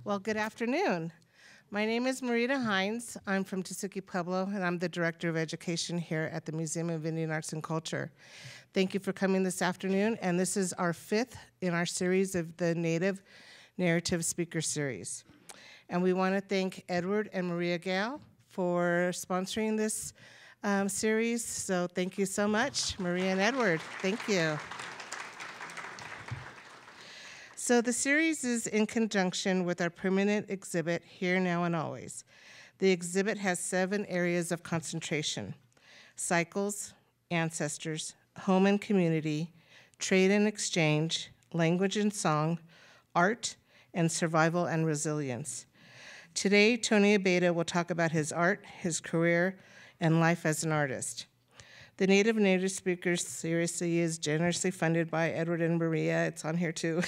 Well, good afternoon. My name is Marita Hines. I'm from Tesuque Pueblo, and I'm the Director of Education here at the Museum of Indian Arts and Culture. Thank you for coming this afternoon, and this is our fifth in our series of the Native Narrative Speaker Series. And we want to thank Edward and Maria Gale for sponsoring this series. So thank you so much, Maria and Edward. Thank you. So the series is in conjunction with our permanent exhibit, Here, Now, and Always. The exhibit has 7 areas of concentration: cycles, ancestors, home and community, trade and exchange, language and song, art, and survival and resilience. Today, Tony Abeyta will talk about his art, his career, and life as an artist. The Native Speakers Series is generously funded by Edward and Maria. It's on here too.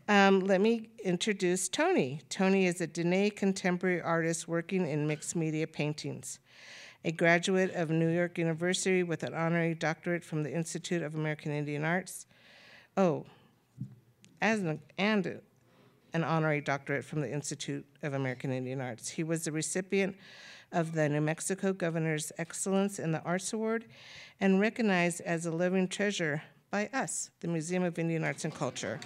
Let me introduce Tony. Tony is a Dene contemporary artist working in mixed media paintings, a graduate of New York University with an honorary doctorate from the Institute of American Indian Arts. And an honorary doctorate from the Institute of American Indian Arts. He was the recipient of the New Mexico Governor's Excellence in the Arts Award and recognized as a living treasure by us, the Museum of Indian Arts and Culture.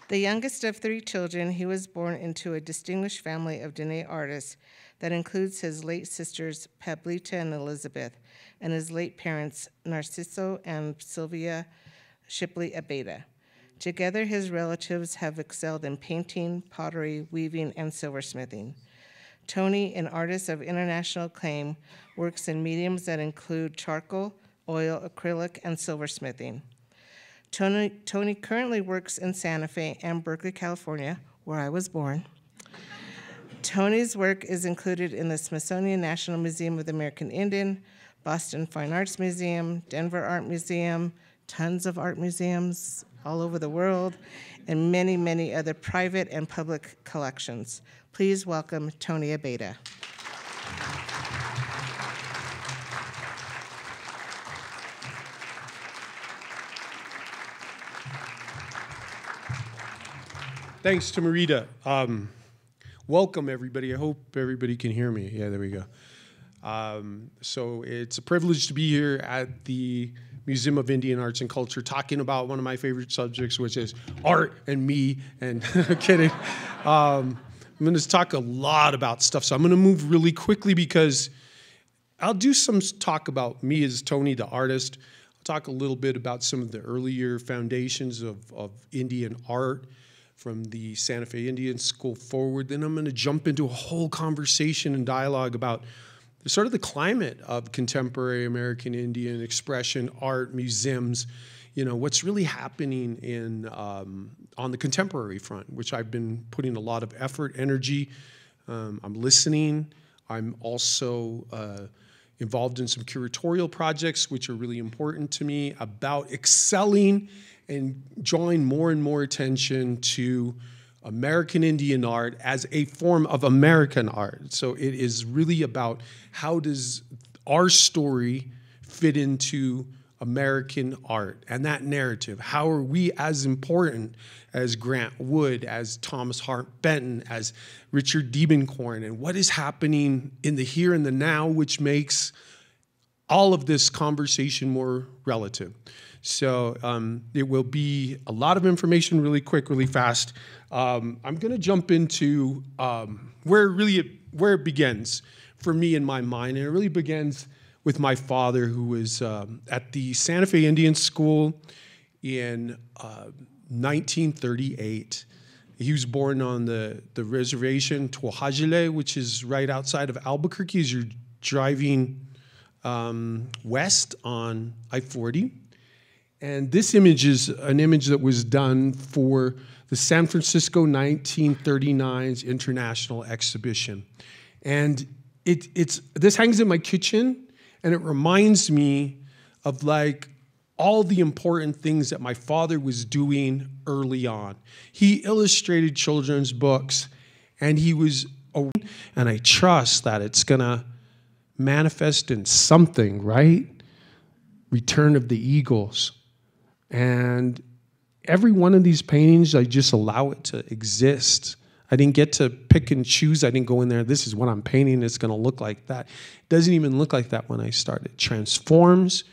The youngest of 3 children, he was born into a distinguished family of Dene artists that includes his late sisters, Pablita and Elizabeth, and his late parents, Narciso and Sylvia Shipley Abeyta. Together, his relatives have excelled in painting, pottery, weaving, and silversmithing. Tony, an artist of international acclaim, works in mediums that include charcoal, oil, acrylic, and silversmithing. Tony currently works in Santa Fe and Berkeley, California, where I was born. Tony's work is included in the Smithsonian National Museum of the American Indian, Boston Fine Arts Museum, Denver Art Museum, tons of art museums all over the world, and many, many other private and public collections. Please welcome Tony Abeyta. Thanks to Marita. Welcome, everybody. I hope everybody can hear me. Yeah, there we go. So it's a privilege to be here at the Museum of Indian Arts and Culture talking about one of my favorite subjects, which is art and me. And kidding. I'm going to talk a lot about stuff, so I'm going to move really quickly because I'll do some talk about me as Tony, the artist. I'll talk a little bit about some of the earlier foundations of Indian art from the Santa Fe Indian School forward. Then I'm going to jump into a whole conversation and dialogue about sort of the climate of contemporary American Indian expression, art, museums, what's really happening in on the contemporary front, which I've been putting a lot of effort, energy. I'm listening. I'm also involved in some curatorial projects, which are really important to me, about excelling and drawing more and more attention to American Indian art as a form of American art. So it is really about how does our story fit into American art and that narrative. How are we as important as Grant Wood, as Thomas Hart Benton, as Richard Diebenkorn, and what is happening in the here and the now, which makes all of this conversation more relative. So it will be a lot of information really quick, really fast. I'm going to jump into where it begins for me in my mind. And it really begins with my father, who was at the Santa Fe Indian School in 1938. He was born on the reservation Tuahajile, which is right outside of Albuquerque as you're driving west on I-40. And this image is an image that was done for the San Francisco 1939's International Exhibition. And this hangs in my kitchen, and it reminds me of all the important things that my father was doing early on. He illustrated children's books, and and I trust that it's gonna manifest in something, right? Return of the Eagles. And every one of these paintings, I just allow it to exist. I didn't get to pick and choose. I didn't go in there, this is what I'm painting, it's going to look like that. It doesn't even look like that when I started. It transforms.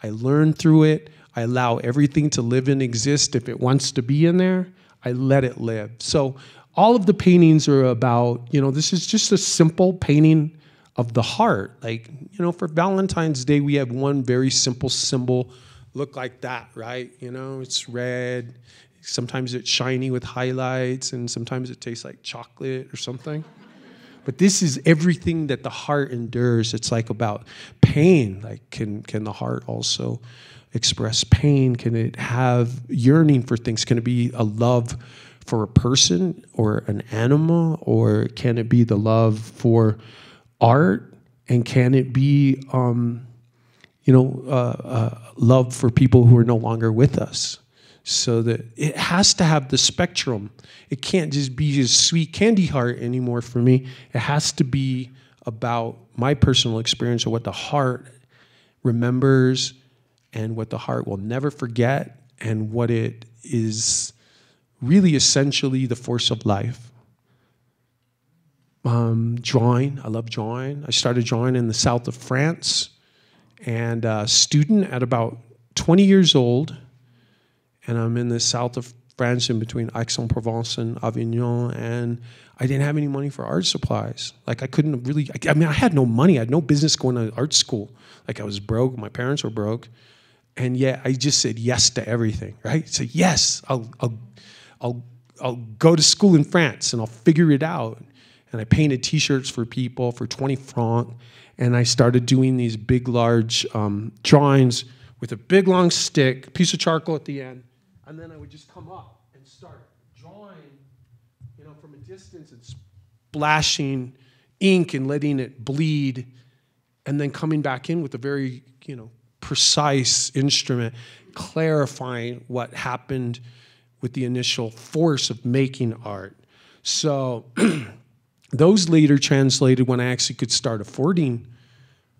I learn through it. I allow everything to live and exist. If it wants to be in there, I let it live. So all of the paintings are about, this is just a simple painting of the heart. Like, for Valentine's Day, we have one very simple symbol look like that, right? It's red. Sometimes it's shiny with highlights, and sometimes it tastes like chocolate or something. But this is everything that the heart endures. It's like about pain. Like, can the heart also express pain? Can it have yearning for things? Can it be a love for a person or an animal? Or can it be the love for art? And can it be, love for people who are no longer with us? So that it has to have the spectrum. It can't just be a sweet candy heart anymore for me. It has to be about my personal experience of what the heart remembers and what the heart will never forget, and what it is really essentially the force of life. Drawing, I love drawing. I started drawing in the south of France, and a student at about 20 years old. And I'm in the south of France, in between Aix-en-Provence and Avignon, and I didn't have any money for art supplies. Like, I couldn't really, I had no money. I had no business going to art school. Like, I was broke. My parents were broke. And yet I just said yes to everything, right? So yes, I'll go to school in France and I'll figure it out. And I painted T-shirts for people for 20 francs. And I started doing these big, large drawings with a big, long stick, piece of charcoal at the end. And then I would just come up and start drawing, from a distance and splashing ink and letting it bleed, and then coming back in with a very, precise instrument, clarifying what happened with the initial force of making art. So those later translated when I actually could start affording,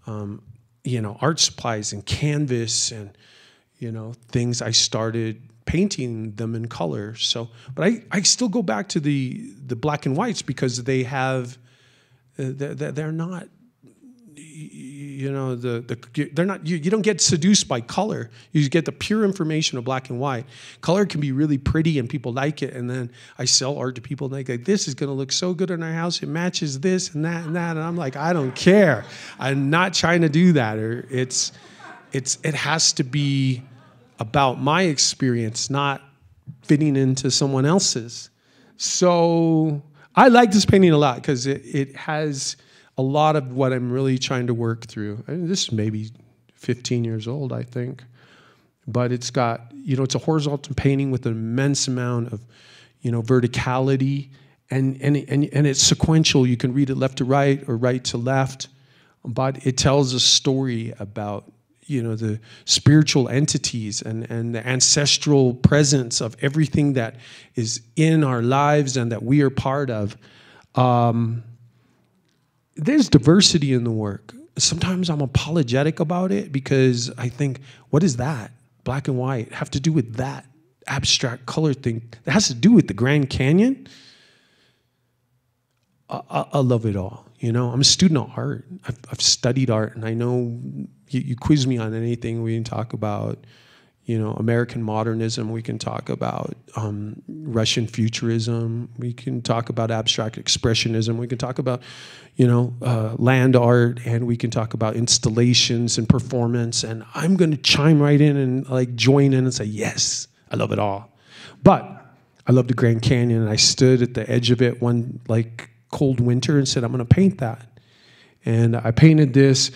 art supplies and canvas and, things. I started painting them in color. So, but I still go back to the black and whites because they have, they're not, they're not, you don't get seduced by color. You get the pure information of black and white. Color can be really pretty and people like it. And then I sell art to people and they go, this is going to look so good in our house. It matches this and that and that. And I'm like, I don't care. I'm not trying to do that. Or it has to be about my experience, not fitting into someone else's. So I like this painting a lot because it has a lot of what I'm really trying to work through. This is maybe 15 years old, I think. But it's got, it's a horizontal painting with an immense amount of, verticality. And it's sequential. You can read it left to right or right to left. But it tells a story about, the spiritual entities and the ancestral presence of everything that is in our lives and that we are part of. There's diversity in the work. Sometimes I'm apologetic about it because I think, what is that? Black and white have to do with that abstract color thing. That has to do with the Grand Canyon. I love it all. I'm a student of art. I've studied art, and I know you quiz me on anything. We can talk about, American modernism. We can talk about Russian futurism. We can talk about abstract expressionism. We can talk about, land art, and we can talk about installations and performance. And I'm going to chime right in and join in and say, yes, I love it all. But I love the Grand Canyon, and I stood at the edge of it one cold winter and said, I'm going to paint that. And I painted this,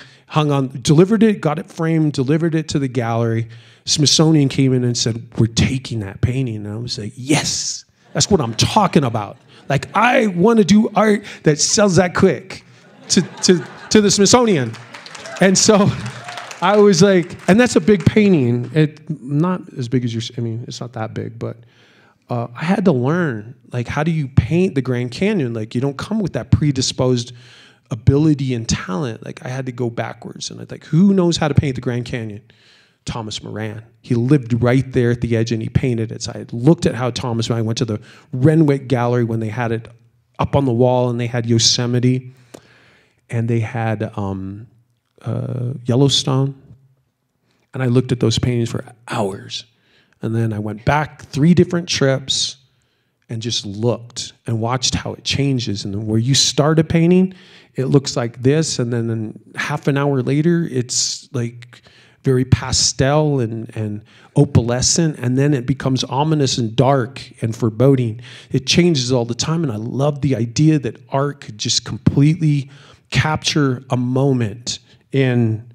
delivered it, got it framed, delivered it to the gallery. Smithsonian came in and said, we're taking that painting. And I was like, yes, that's what I'm talking about. I want to do art that sells that quick to the Smithsonian. And so I was like, and that's a big painting. Not as big as it's not that big, but I had to learn, how do you paint the Grand Canyon? You don't come with that predisposed ability and talent. I had to go backwards. And who knows how to paint the Grand Canyon? Thomas Moran. He lived right there at the edge and he painted it. So I looked at how Thomas Moran, I went to the Renwick Gallery when they had it up on the wall, and they had Yosemite and they had Yellowstone. And I looked at those paintings for hours. And then I went back 3 different trips and just looked and watched how it changes. And where you start a painting, it looks like this, and then half an hour later, it's like very pastel and opalescent, and then it becomes ominous and dark and foreboding. It changes all the time, and I love the idea that art could just completely capture a moment in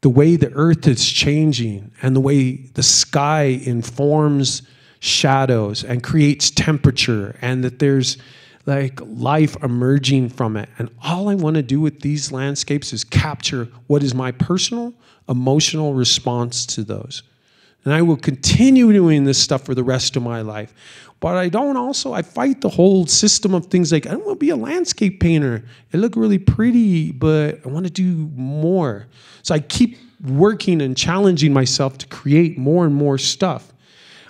the way the earth is changing and the way the sky informs shadows and creates temperature, and that there's like life emerging from it. And all I want to do with these landscapes is capture what is my personal emotional response to those. And I will continue doing this stuff for the rest of my life. But I fight the whole system of things like, I don't want to be a landscape painter. It look really pretty, but I want to do more. So I keep working and challenging myself to create more and more stuff.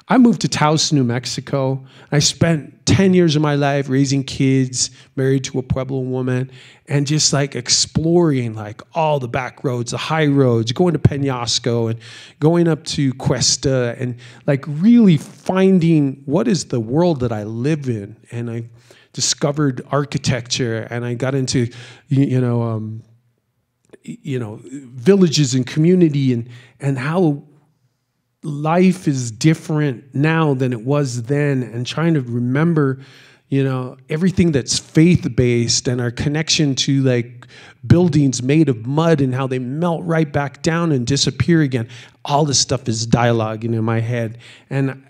I moved to Taos, New Mexico. I spent 10 years of my life raising kids, married to a Pueblo woman, and just like exploring like all the back roads, the high roads, going to Penasco and going up to Cuesta, and like really finding what is the world that I live in. And I discovered architecture, and I got into, villages and community, and how life is different now than it was then, and trying to remember, everything that's faith-based and our connection to like buildings made of mud and how they melt right back down and disappear again. All this stuff is dialoguing in my head. And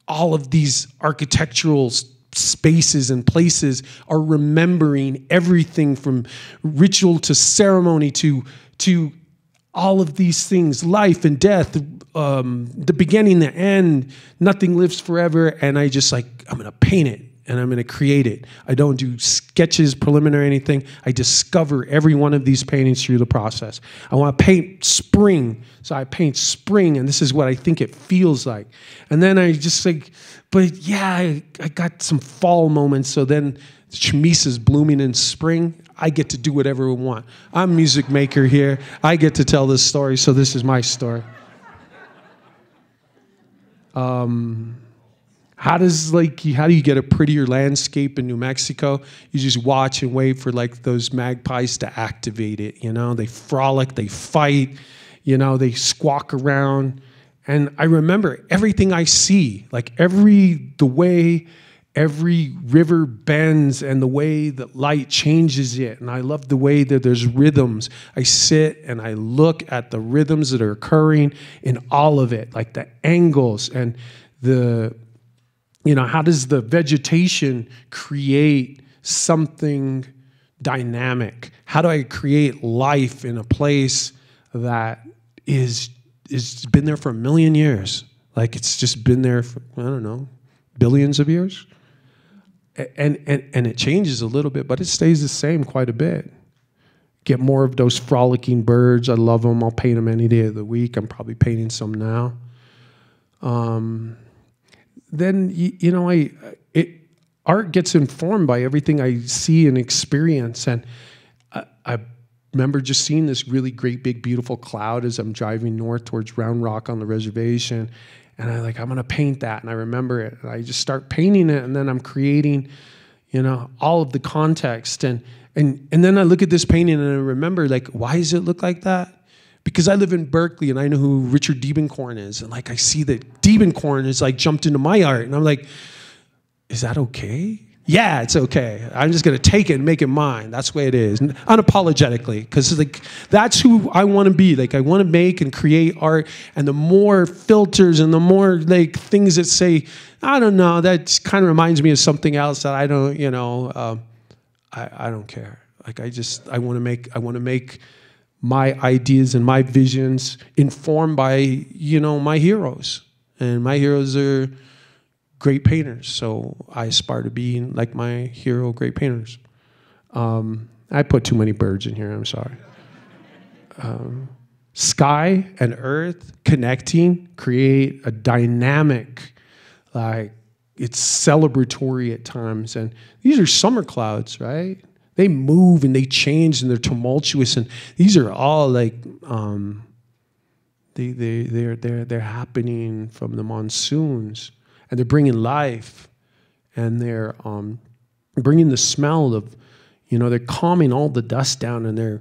all of these architectural spaces and places are remembering everything from ritual to ceremony to all of these things, life and death, the beginning, the end, nothing lives forever. And I just I'm going to paint it and I'm going to create it. I don't do sketches, preliminary, anything. I discover every one of these paintings through the process. I want to paint spring, so I paint spring, and this is what I think it feels like. And then I just but yeah, I got some fall moments, so then chemise is blooming in spring. I get to do whatever I want. I'm a music maker here. I get to tell this story, so this is my story. How do you get a prettier landscape in New Mexico? You just watch and wait for like those magpies to activate it. They frolic, they fight, they squawk around. And I remember everything I see, like the way every river bends and the way that light changes it. And I love the way that there's rhythms. I sit and I look at the rhythms that are occurring in all of it, like the angles and how does the vegetation create something dynamic? How do I create life in a place that is been there for 1 million years? Like it's just been there for, I don't know, billions of years? And it changes a little bit, but it stays the same quite a bit. Get more of those frolicking birds. I love them. I'll paint them any day of the week. I'm probably painting some now. Then, art gets informed by everything I see and experience. And I remember just seeing this really great, big, beautiful cloud as I'm driving north towards Round Rock on the reservation. And I'm going to paint that. And I remember it. And I just start painting it. And then I'm creating, all of the context. And then I look at this painting and I remember, why does it look like that? Because I live in Berkeley and I know who Richard Diebenkorn is. And I see that Diebenkorn is jumped into my art. And I'm like, is that okay? Yeah, it's okay. I'm just going to take it and make it mine. That's the way it is. Unapologetically. Because that's who I want to be. I want to make and create art. And the more filters and the more things that say, I don't know, that kind of reminds me of something else that I don't, I don't care. I want to make my ideas and my visions informed by, my heroes. And my heroes are great painters, so I aspire to be like my hero, great painters. I put too many birds in here, I'm sorry. sky and earth connecting create a dynamic, like it's celebratory at times. And these are summer clouds, right? They move and they change and they're tumultuous. And these are all like, they're happening from the monsoons, and they're bringing life, and they're bringing the smell of, they're calming all the dust down, and they're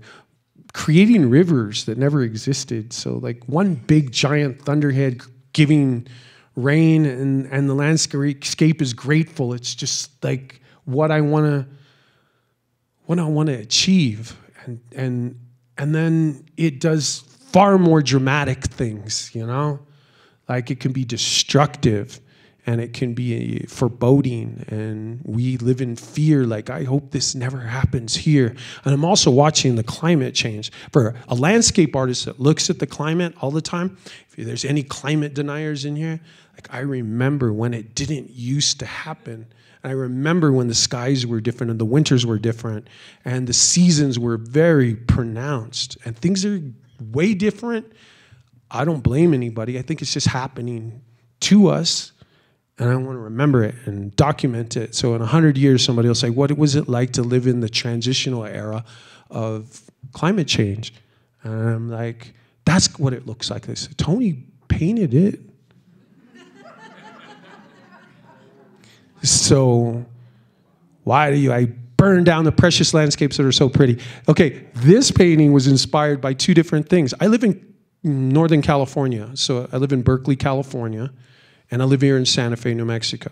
creating rivers that never existed. So like one big giant thunderhead giving rain, and the landscape is grateful. It's just like what I want to achieve, and then it does far more dramatic things, like it can be destructive, and it can be foreboding, and we live in fear, like I hope this never happens here. And I'm also watching the climate change. For a landscape artist that looks at the climate all the time, if there's any climate deniers in here, like I remember when it didn't used to happen. I remember when the skies were different and the winters were different and the seasons were very pronounced, and things are way different. I don't blame anybody. I think it's just happening to us, and I want to remember it and document it. So in 100 years, somebody will say, what was it like to live in the transitional era of climate change? And I'm like, that's what it looks like. They said, Tony painted it. So why do I burn down the precious landscapes that are so pretty? Okay, this painting was inspired by two different things. I live in Northern California. So I live in Berkeley, California, and I live here in Santa Fe, New Mexico.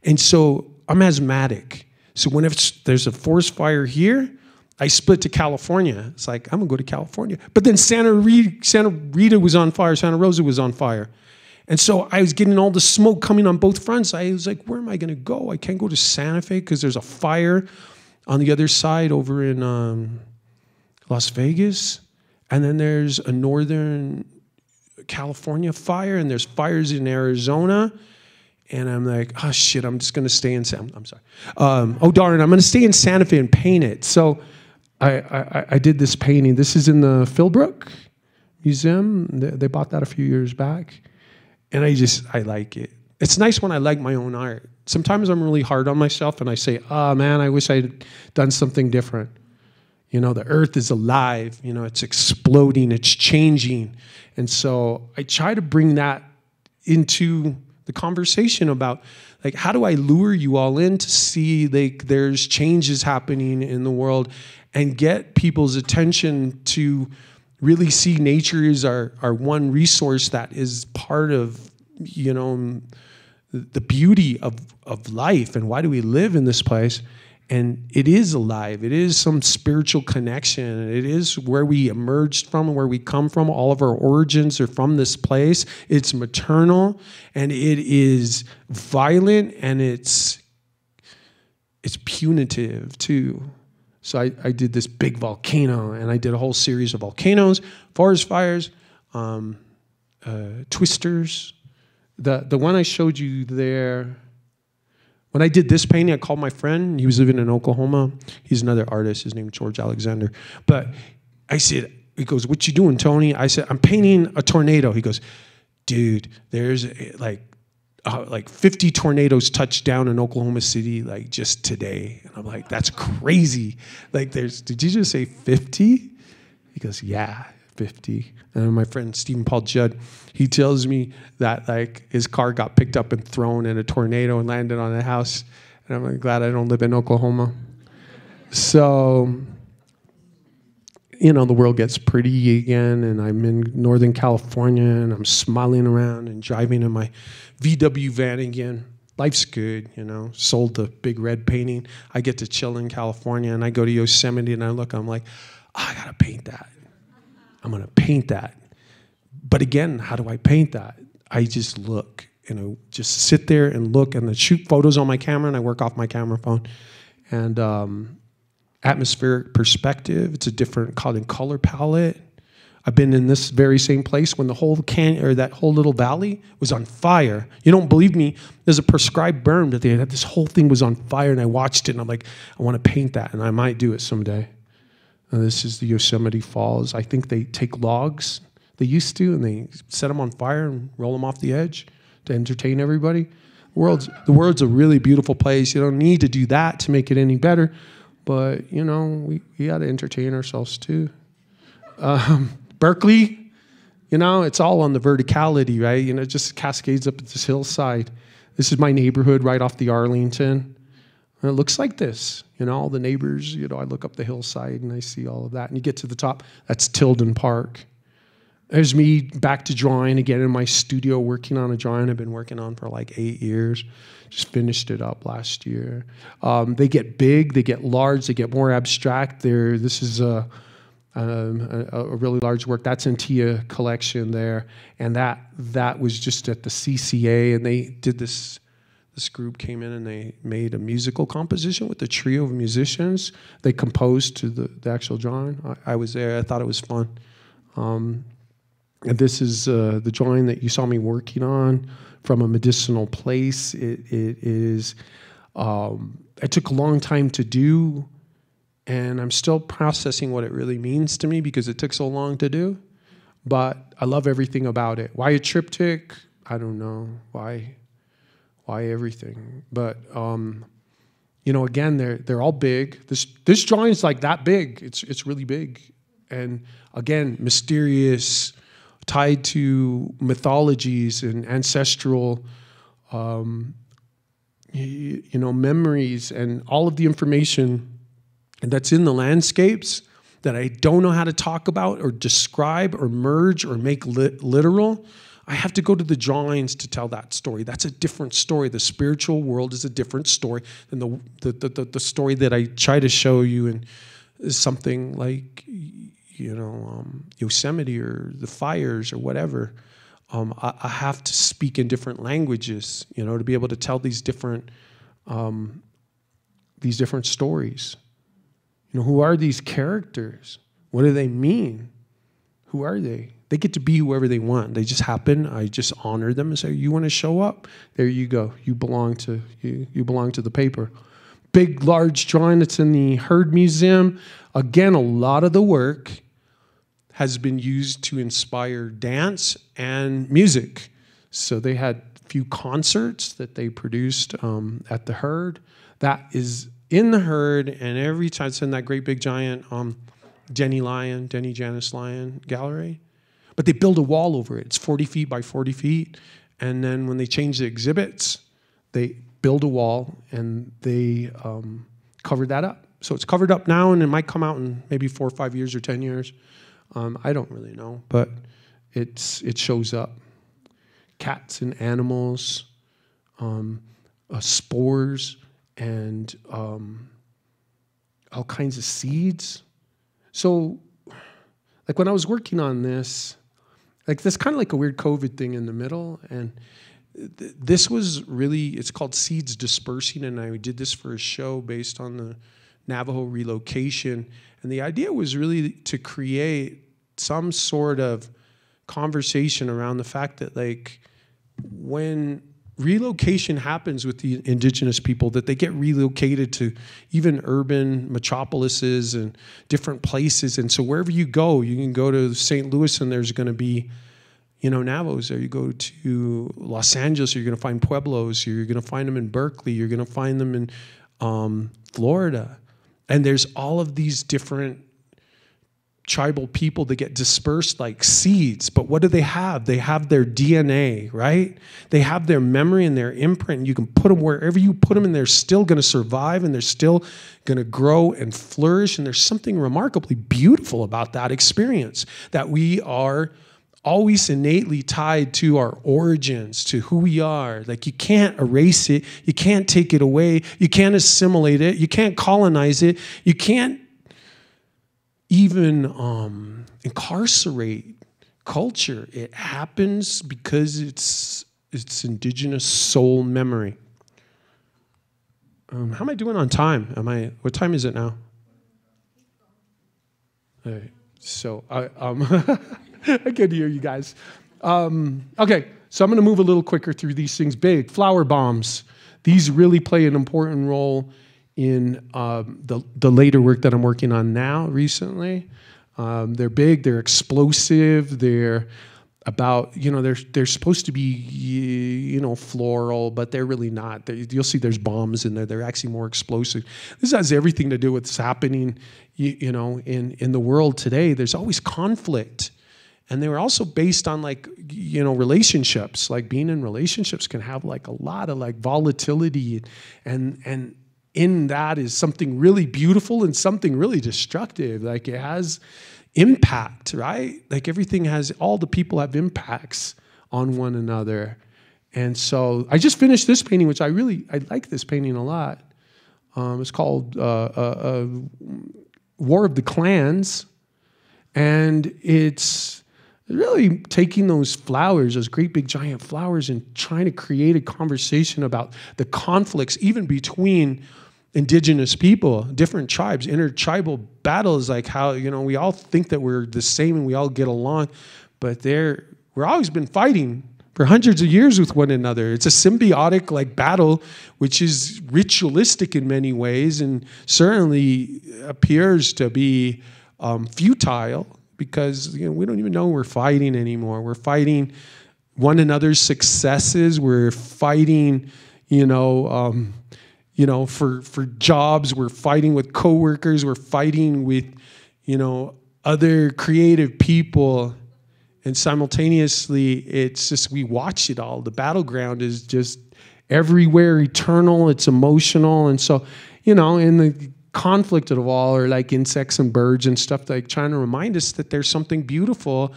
And so I'm asthmatic. So whenever there's a forest fire here, I split to California. It's like, I'm gonna go to California. But then Santa Rita was on fire, Santa Rosa was on fire. And so I was getting all the smoke coming on both fronts. I was like, where am I going to go? I can't go to Santa Fe because there's a fire on the other side over in Las Vegas. And then there's a Northern California fire, and there's fires in Arizona. And I'm like, oh, shit, I'm just going to stay in I'm sorry. Oh, darn, I'm going to stay in Santa Fe and paint it. So I did this painting. This is in the Philbrook Museum. They bought that a few years back. And I like it. It's nice when I like my own art. Sometimes I'm really hard on myself and I say, oh man, I wish I'd done something different. The earth is alive, it's exploding, it's changing. And so I try to bring that into the conversation about, like, how do I lure you all in to see, like, there's changes happening in the world and get people's attention to really see nature is our one resource that is part of, the beauty of life, and why do we live in this place? And it is alive. It is some spiritual connection. It is where we emerged from and where we come from. All of our origins are from this place. It's maternal, and it is violent, and it's punitive too. So I did this big volcano, and I did a whole series of volcanoes, forest fires, twisters. The one I showed you there, when I did this painting, I called my friend. He was living in Oklahoma. He's another artist. His name is George Alexander. But I said, he goes, what you doing, Tony? I said, I'm painting a tornado. He goes, dude, there's like 50 tornadoes touched down in Oklahoma City, like just today. And I'm like, that's crazy. Like did you just say 50? He goes, yeah, 50. And my friend Stephen Paul Judd, he tells me that like his car got picked up and thrown in a tornado and landed on a house. And I'm like, glad I don't live in Oklahoma. So, the world gets pretty again, and I'm in Northern California, and I'm smiling around and driving in my VW van again. Life's good, sold the big red painting. I get to chill in California, and I go to Yosemite, and I'm like, I gotta paint that. I'm gonna paint that. But again, how do I paint that? I just look, just sit there and look, and then shoot photos on my camera, and I work off my camera phone. And atmospheric perspective, it's a different color palette. I've been in this very same place when the whole that whole little valley was on fire. You don't believe me? There's a prescribed burn that this whole thing was on fire, and I watched it, and I'm like, I want to paint that, and I might do it someday. This is the Yosemite Falls. I think they take logs, they used to, and they set them on fire and roll them off the edge to entertain everybody. The world's a really beautiful place. You don't need to do that to make it any better, but you know, we got to entertain ourselves too. Berkeley, you know, it's all on the verticality, right? You know, it just cascades up this hillside. This is my neighborhood right off the Arlington. And it looks like this, you know, all the neighbors, you know, I look up the hillside and I see all of that. And you get to the top, that's Tilden Park. There's me back to drawing again in my studio, working on a drawing I've been working on for like 8 years. Just finished it up last year. They get big, they get large, they get more abstract. This is a really large work. That's in Tia collection there. And that was just at the CCA, and they did this group came in and they made a musical composition with a trio of musicians. They composed to the actual drawing. I was there. I thought it was fun. And this is the drawing that you saw me working on from a medicinal place. It took a long time to do, and I'm still processing what it really means to me because it took so long to do. But I love everything about it. Why a triptych? I don't know. Why everything? But you know, again, they're all big. This drawing is like that big. It's really big, and again, mysterious, tied to mythologies and ancestral, you know, memories and all of the information that's in the landscapes that I don't know how to talk about or describe or merge or make literal. I have to go to the drawings to tell that story. That's a different story. The spiritual world is a different story than the story that I try to show you, and is something like, you know, Yosemite or the fires or whatever. I have to speak in different languages, you know, to be able to tell these different stories. You know, who are these characters? What do they mean? Who are they? They get to be whoever they want. They just happen. I just honor them and say, "You want to show up? There you go. You belong to the paper." Big, large drawing that's in the Heard Museum. Again, a lot of the work has been used to inspire dance and music. So they had a few concerts that they produced at the Heard. That is in the Heard, and every time it's in that great big giant Denny Janis Lyon gallery. But they build a wall over it. It's 40 feet by 40 feet. And then when they change the exhibits, they build a wall and they covered that up. So it's covered up now, and it might come out in maybe 4 or 5 years or 10 years. I don't really know, but it shows up. Cats and animals, spores, and all kinds of seeds. So, like when I was working on this, like there's kind of like a weird COVID thing in the middle, and this was really, it's called Seeds Dispersing, and I did this for a show based on the Navajo relocation, and the idea was really to create some sort of conversation around the fact that, like, when relocation happens with the indigenous people, that they get relocated to even urban metropolises and different places. And so wherever you go, you can go to St. Louis and there's going to be, you know, Navajos there. You go to Los Angeles, you're going to find Pueblos. You're going to find them in Berkeley. You're going to find them in Florida. And there's all of these different tribal people that get dispersed like seeds. But what do they have? They have their DNA, right? They have their memory and their imprint. And you can put them wherever you put them, and they're still going to survive, and they're still going to grow and flourish. And there's something remarkably beautiful about that experience, that we are always innately tied to our origins, to who we are. Like, you can't erase it. You can't take it away. You can't assimilate it. You can't colonize it. You can't even incarcerate culture. It happens because it's indigenous soul memory. How am I doing on time? What time is it now? All right. So I can hear you guys. Okay, so I'm going to move a little quicker through these things. Big flower bombs. These really play an important role in the later work that I'm working on now recently. They're big, they're explosive, they're about, they're supposed to be, floral, but they're really not. You'll see there's bombs in there. They're actually more explosive. This has everything to do with what's happening, in the world today. There's always conflict. And they were also based on relationships. Like being in relationships can have like a lot of like volatility, and in that is something really beautiful and something really destructive. Like it has impact, right? Like all the people have impacts on one another. And so I just finished this painting, which I like this painting a lot. It's called War of the Clans. And it's really taking those flowers, those great big giant flowers, and trying to create a conversation about the conflicts even between indigenous people, different tribes, intertribal battles, like how, we all think that we're the same and we all get along, but we're always been fighting for hundreds of years with one another. It's a symbiotic like battle, which is ritualistic in many ways and certainly appears to be futile, because we don't even know we're fighting anymore. We're fighting one another's successes. We're fighting, for jobs. We're fighting with coworkers. We're fighting with, other creative people. And simultaneously, it's just, we watch it all. The battleground is just everywhere, eternal. It's emotional. And so, in the conflict of all, or like insects and birds and stuff, like trying to remind us that there's something beautiful,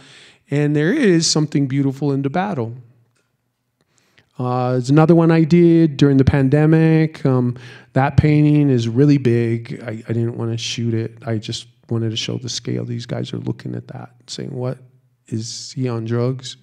and there is something beautiful in the battle. There's another one I did during the pandemic. That painting is really big. I didn't want to shoot it. I just wanted to show the scale. These guys are looking at that saying, what, is he on drugs?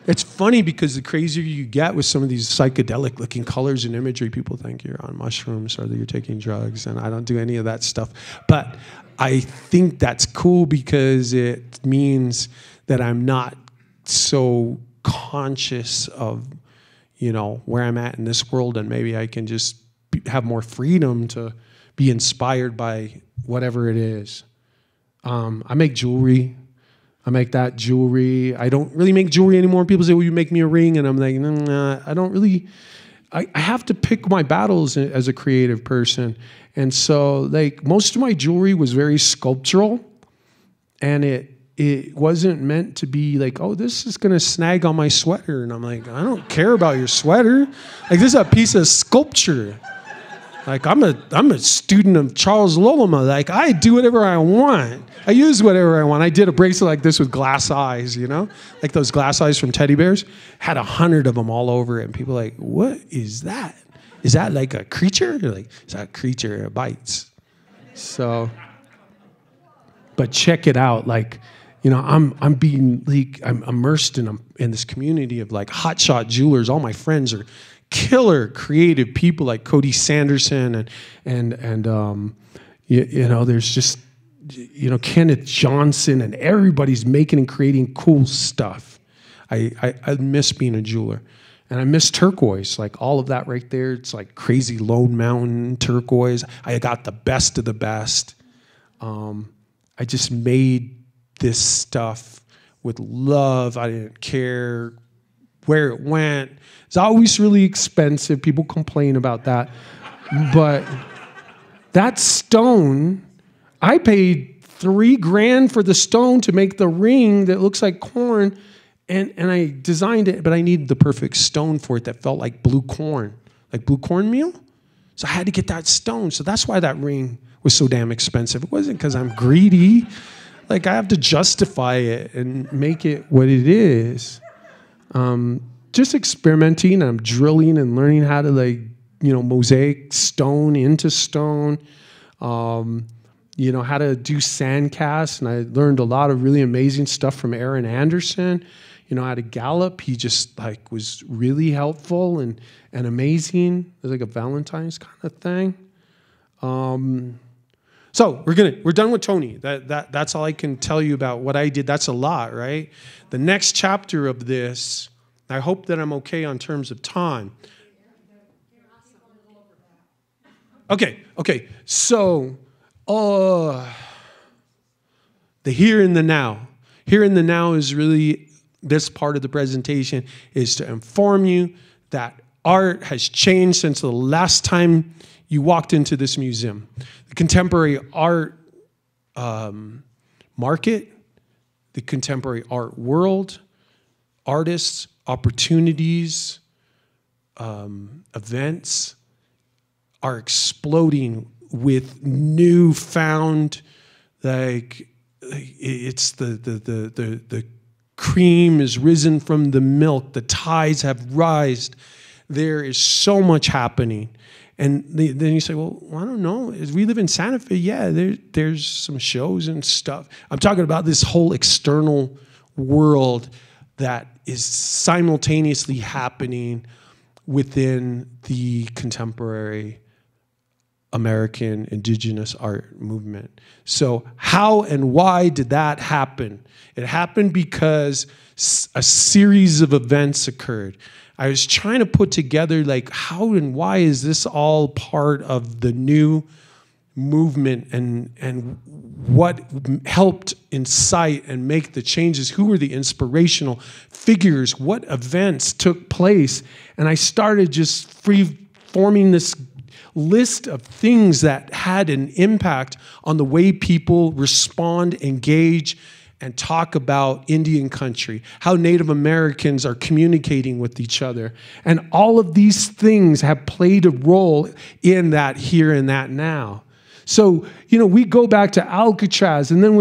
It's funny because the crazier you get with some of these psychedelic looking colors and imagery, people think you're on mushrooms or that you're taking drugs, and I don't do any of that stuff. But I think that's cool because it means that I'm not so conscious of, where I'm at in this world, and maybe I can just have more freedom to be inspired by whatever it is. I make jewelry. I make that jewelry. I don't really make jewelry anymore. People say, well, you make me a ring. And I'm like, nah, I don't really. I have to pick my battles as a creative person. And so like most of my jewelry was very sculptural. And it wasn't meant to be like, oh, this is going to snag on my sweater. And I'm like, I don't care about your sweater. Like this is a piece of sculpture. Like I'm a student of Charles Loloma. Like I do whatever I want. I use whatever I want. I did a bracelet like this with glass eyes, like those glass eyes from teddy bears. Had 100 of them all over it. And people are like, what is that? Is that like a creature? They're like, it's a creature, it bites. So, but check it out. Like, I'm immersed in this community of like hotshot jewelers. All my friends are killer creative people like Cody Sanderson and there's just, Kenneth Johnson, and everybody's making and creating cool stuff. I miss being a jeweler. And I miss turquoise, like all of that right there. It's like crazy Lone Mountain turquoise. I got the best of the best. I just made this stuff with love. I didn't care where it went. It's always really expensive. People complain about that. But that stone, I paid $3,000 for the stone to make the ring that looks like corn, and I designed it, but I needed the perfect stone for it that felt like blue cornmeal. So I had to get that stone. So that's why that ring was so damn expensive. It wasn't because I'm greedy. Like I have to justify it and make it what it is. Just experimenting. I'm drilling and learning how to mosaic stone into stone. How to do sand casts, and I learned a lot of really amazing stuff from Aaron Anderson. How to gallop. He just was really helpful and amazing. It was like a Valentine's kind of thing. So we're done with Tony. That's all I can tell you about what I did. That's a lot, right? The next chapter of this, I hope that I'm okay on terms of time. Okay. So, the here and the now. Here and the now is really, this part of the presentation is to inform you that art has changed since the last time you walked into this museum. The contemporary art market, the contemporary art world, artists, opportunities, events are exploding with newfound, like, it's the cream is risen from the milk, the tides have rised. There is so much happening. And then you say, well, I don't know. We live in Santa Fe. Yeah, there's some shows and stuff. I'm talking about this whole external world that is simultaneously happening within the contemporary American indigenous art movement. So how and why did that happen? It happened because a series of events occurred. I was trying to put together, like, how and why is this all part of the new movement, and what helped incite and make the changes? Who were the inspirational figures? What events took place? And I started just free-forming this list of things that had an impact on the way people respond, engage, and talk about Indian country, how Native Americans are communicating with each other. And all of these things have played a role in that here and that now. So, you know, we go back to Alcatraz, and then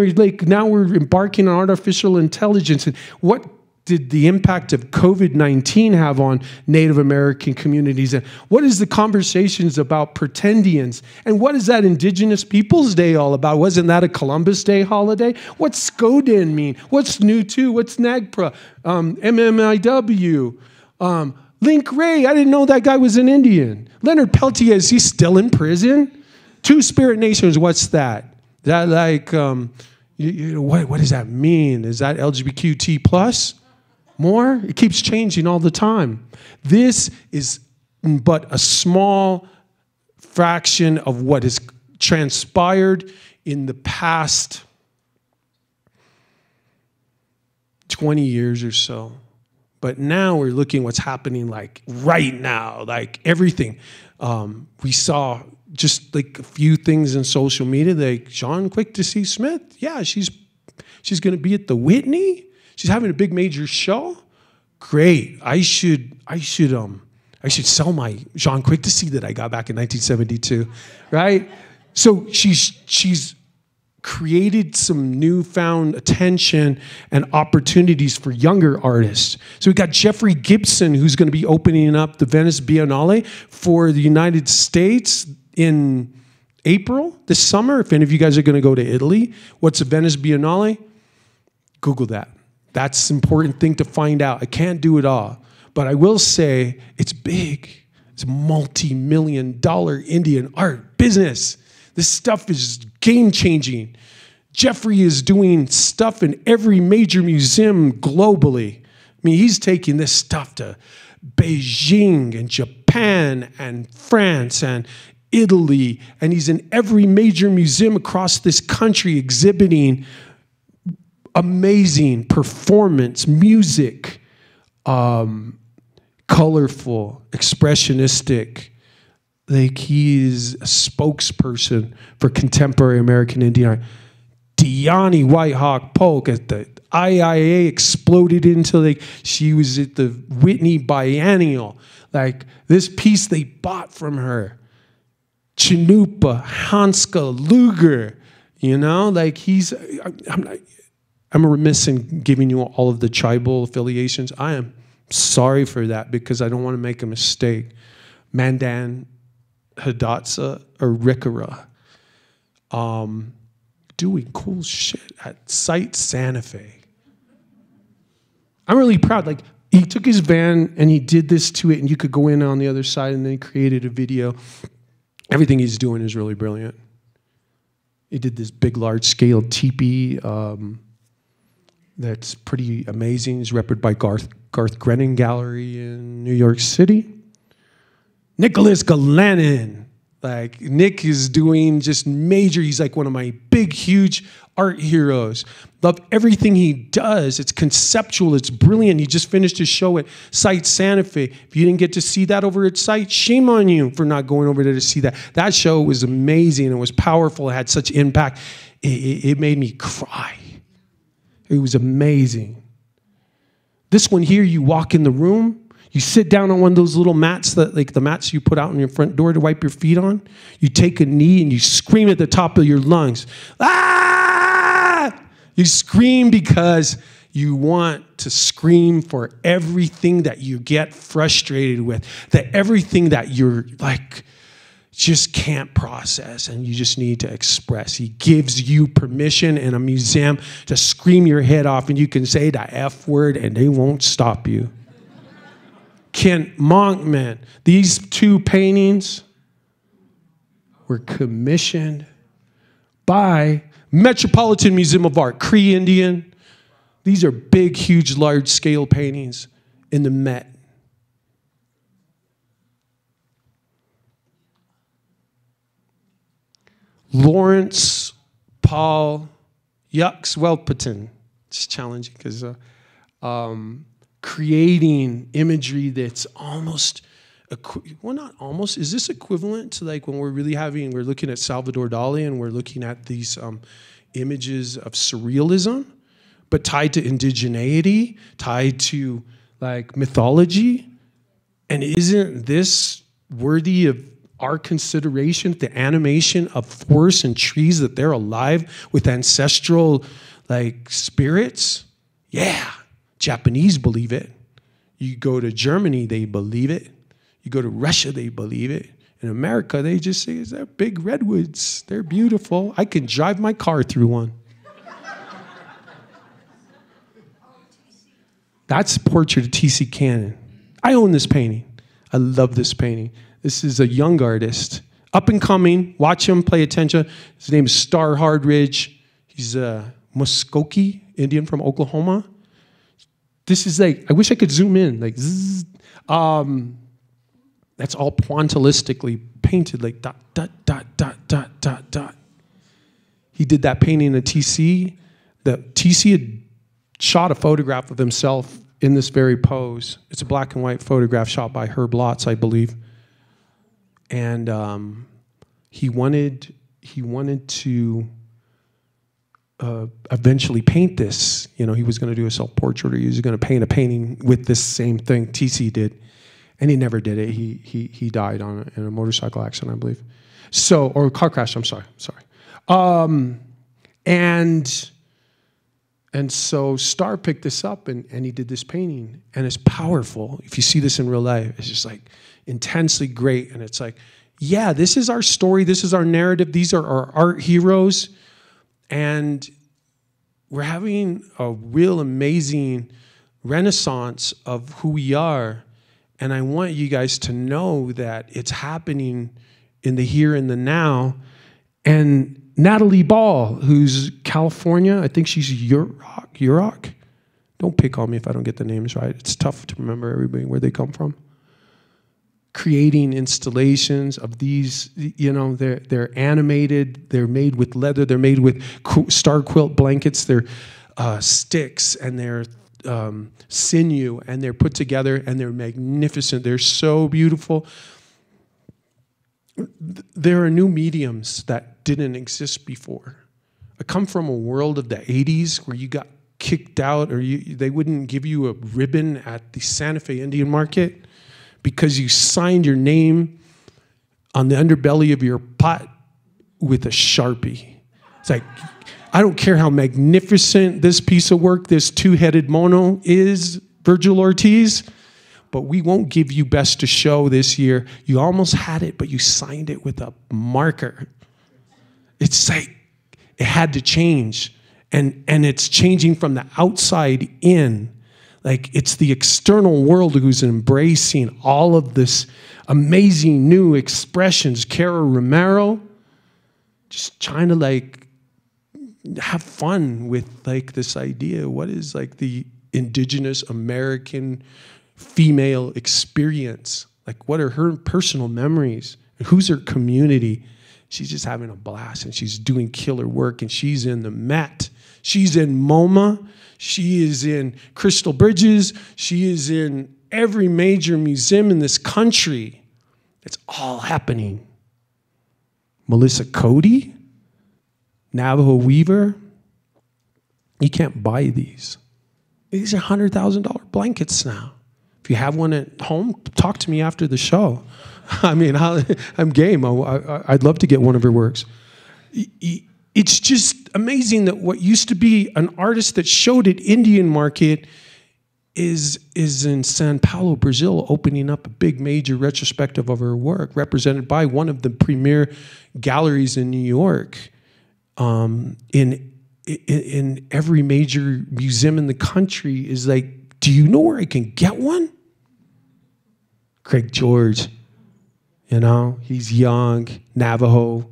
now we're embarking on artificial intelligence. And what did the impact of COVID-19 have on Native American communities? And what is the conversations about pretendians? And what is that Indigenous Peoples Day all about? Wasn't that a Columbus Day holiday? What's Skoden mean? What's Nutu? What's Nagpra? MMIW? Link Ray, I didn't know that guy was an Indian. Leonard Peltier, is he still in prison? Two-Spirit Nations, what's that? That like, what does that mean? Is that LGBTQ plus? More? It keeps changing all the time. This is but a small fraction of what has transpired in the past 20 years or so. But now we're looking what's happening like right now, like everything. We saw just like a few things in social media, like Sean Quick to see Smith. Yeah, she's going to be at the Whitney. She's having a big major show. Great. I should sell my Jean Quick to see that I got back in 1972, right? So she's created some newfound attention and opportunities for younger artists. So we got Jeffrey Gibson, who's going to be opening up the Venice Biennale for the United States in April this summer. If any of you guys are going to go to Italy, what's a Venice Biennale? Google that. That's an important thing to find out. I can't do it all. But I will say it's big. It's a multi-million-dollar Indian art business. This stuff is game-changing. Jeffrey is doing stuff in every major museum globally. I mean, he's taking this stuff to Beijing and Japan and France and Italy, and he's in every major museum across this country exhibiting amazing performance, music, colorful, expressionistic. Like, he is a spokesperson for contemporary American Indian art. Diani Whitehawk Polk at the IIA exploded into, like, she was at the Whitney Biennial. Like, this piece they bought from her. Chinoopa, Hanska, Luger, you know? Like, I'm remiss in giving you all of the tribal affiliations. I am sorry for that because I don't want to make a mistake. Mandan, Hidatsa, or Rikara. Doing cool shit at Site Santa Fe. I'm really proud. Like, he took his van and he did this to it, and you could go in on the other side, and then he created a video. Everything he's doing is really brilliant. He did this big, large-scale teepee that's pretty amazing. It's repped by Garth Grennan Gallery in New York City. Nicholas Galanin, Like Nick is doing just major. He's like one of my big, huge art heroes. Love everything he does. It's conceptual. It's brilliant. He just finished his show at Site Santa Fe. If you didn't get to see that over at Site, shame on you for not going over there to see that. That show was amazing. It was powerful. It had such impact. It made me cry. It was amazing. This one here, you walk in the room, you sit down on one of those little mats, that like the mats you put out on your front door to wipe your feet on. You take a knee and you scream at the top of your lungs. Ah! You scream because you want to scream for everything that you get frustrated with, that everything that you're like just can't process and you just need to express. He gives you permission in a museum to scream your head off, and you can say the F word and they won't stop you. Kent Monkman, these two paintings were commissioned by Metropolitan Museum of Art, Cree Indian. These are big, huge, large-scale paintings in the Met. Lawrence Paul Yucks-Welpeton. It's challenging because creating imagery that's almost, well, not almost, is this equivalent to like when we're looking at Salvador Dali and we're looking at these images of surrealism, but tied to indigeneity, tied to like mythology? And isn't this worthy of our consideration, the animation of forests and trees, that they're alive with ancestral like spirits? Yeah, Japanese believe it. You go to Germany, they believe it. You go to Russia, they believe it. In America, they just say, they're big redwoods. They're beautiful. I can drive my car through one. That's a portrait of T.C. Cannon. I own this painting. I love this painting. This is a young artist, up and coming. Watch him, pay attention. His name is Star Hardridge. He's a Muskogee Indian from Oklahoma. This is like, I wish I could zoom in, like zzz. That's all pointillistically painted, like dot, dot, dot, dot, dot, dot, dot. He did that painting at TC. TC had shot a photograph of himself in this very pose. It's a black and white photograph shot by Herb Lotz, I believe. And he wanted to eventually paint this. You know, he was going to do a self-portrait, or he was going to paint a painting with this same thing TC did, and he never did it. He died in a motorcycle accident, I believe. So, or a car crash. I'm sorry. And so Star picked this up and he did this painting, and it's powerful. If you see this in real life, it's just like intensely great. And it's like, yeah, this is our story. This is our narrative. These are our art heroes. And we're having a real amazing renaissance of who we are. And I want you guys to know that it's happening in the here and the now. And Natalie Ball, who's California, I think she's Yurok. Don't pick on me if I don't get the names right. It's tough to remember everybody, where they come from. Creating installations of these, you know, they're animated, they're made with leather, they're made with star quilt blankets, they're sticks, and they're sinew, and they're put together, and they're magnificent. They're so beautiful. There are new mediums that didn't exist before. I come from a world of the 80s where you got kicked out, or they wouldn't give you a ribbon at the Santa Fe Indian Market because you signed your name on the underbelly of your pot with a Sharpie. It's like, I don't care how magnificent this piece of work, this two-headed mono is, Virgil Ortiz, but we won't give you best to show this year. You almost had it, but you signed it with a marker. It's like, it had to change. And it's changing from the outside in. Like, it's the external world who's embracing all of this amazing new expressions. Cara Romero, just trying to like have fun with like this idea. What is like the indigenous American female experience? Like, what are her personal memories? Who's her community? She's just having a blast, and she's doing killer work, and she's in the Met. She's in MoMA. She is in Crystal Bridges. She is in every major museum in this country. It's all happening. Melissa Cody, Navajo Weaver. You can't buy these. These are $100,000 blankets now. If you have one at home, talk to me after the show. I mean, I'm game. I'd love to get one of her works. It's just amazing that what used to be an artist that showed at Indian Market is in São Paulo, Brazil, opening up a big major retrospective of her work, represented by one of the premier galleries in New York. In every major museum in the country is like, do you know where I can get one? Craig George. You know, he's young, Navajo.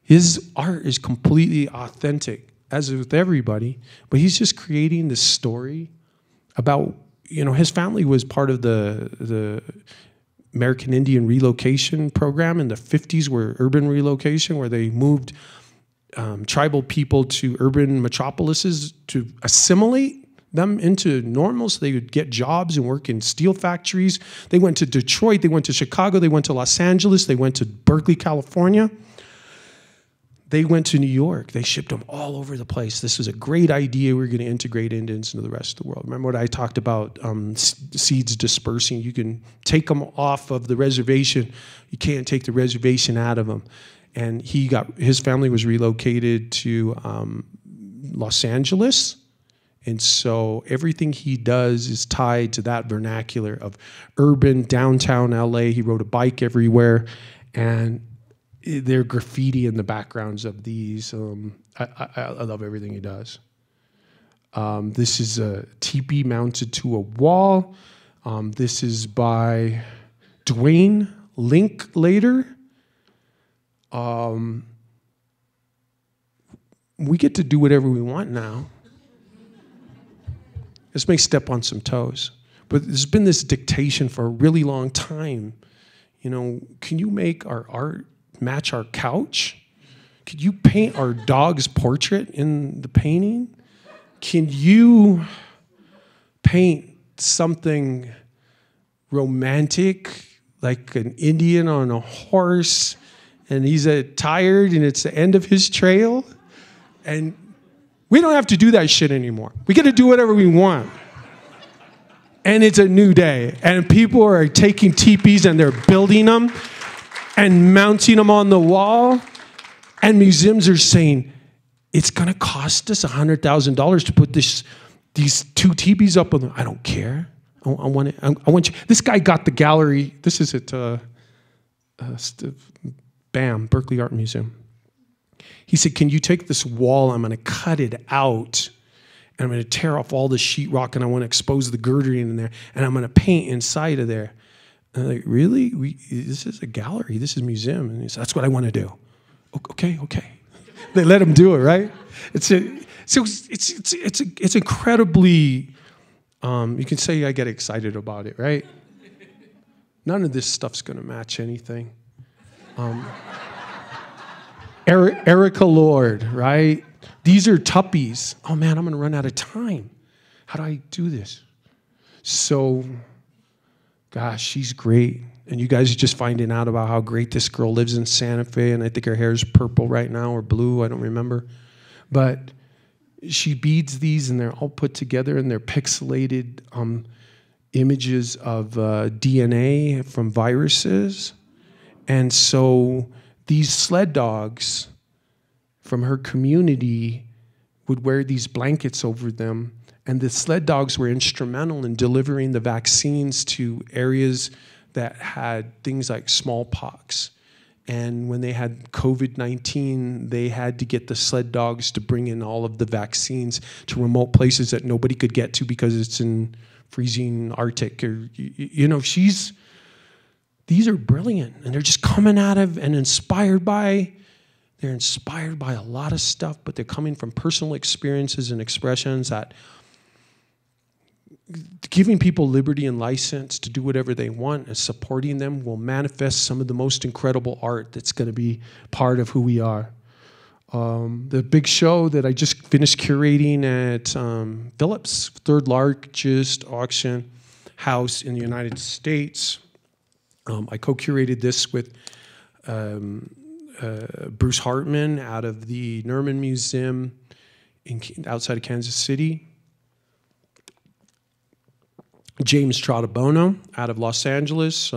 His art is completely authentic, as with everybody, but he's just creating this story about, you know, his family was part of the American Indian relocation program in the 50s, where urban relocation, where they moved tribal people to urban metropolises to assimilate them into normal so they would get jobs and work in steel factories. They went to Detroit, they went to Chicago, they went to Los Angeles, they went to Berkeley, California. They went to New York. They shipped them all over the place. This was a great idea. We were going to integrate Indians into the rest of the world. Remember what I talked about, seeds dispersing? You can take them off of the reservation. You can't take the reservation out of them. And his family was relocated to Los Angeles. And so everything he does is tied to that vernacular of urban, downtown LA. He rode a bike everywhere. And they're graffiti in the backgrounds of these. I love everything he does. This is a teepee mounted to a wall. This is by Dwayne Linklater. We get to do whatever we want now. This may step on some toes, but there's been this dictation for a really long time. You know, can you make our art match our couch? Could you paint our dog's portrait in the painting? Can you paint something romantic, like an Indian on a horse, and he's tired and it's the end of his trail? And we don't have to do that shit anymore. We get to do whatever we want. And it's a new day. And people are taking teepees and they're building them and mounting them on the wall. And museums are saying, it's going to cost us $100,000 to put these two teepees up on them. I don't care. I want you. This guy got the gallery. This is at Berkeley Art Museum. He said, can you take this wall? I'm going to cut it out. And I'm going to tear off all the sheetrock, and I want to expose the girdering in there. And I'm going to paint inside of there. And I'm like, really? This is a gallery. This is a museum. And he said, that's what I want to do. Okay. They let him do it, right? It's incredibly, you can say I get excited about it, right? None of this stuff's going to match anything. Erica Lord, right? These are tuppies. Oh man, I'm going to run out of time. How do I do this? So, gosh, she's great. And you guys are just finding out about how great this girl lives in Santa Fe. And I think her hair is purple right now or blue. I don't remember. But she beads these, and they're all put together, and they're pixelated images of DNA from viruses. And so these sled dogs from her community would wear these blankets over them. And the sled dogs were instrumental in delivering the vaccines to areas that had things like smallpox. And when they had COVID-19, they had to get the sled dogs to bring in all of the vaccines to remote places that nobody could get to because it's in freezing Arctic. Or, you know, these are brilliant. And they're just coming out of and they're inspired by a lot of stuff, but they're coming from personal experiences and expressions that giving people liberty and license to do whatever they want and supporting them will manifest some of the most incredible art that's going to be part of who we are. The big show that I just finished curating at Phillips, third largest auction house in the United States. I co-curated this with Bruce Hartman out of the Nerman Museum outside of Kansas City. James Trottabono out of Los Angeles,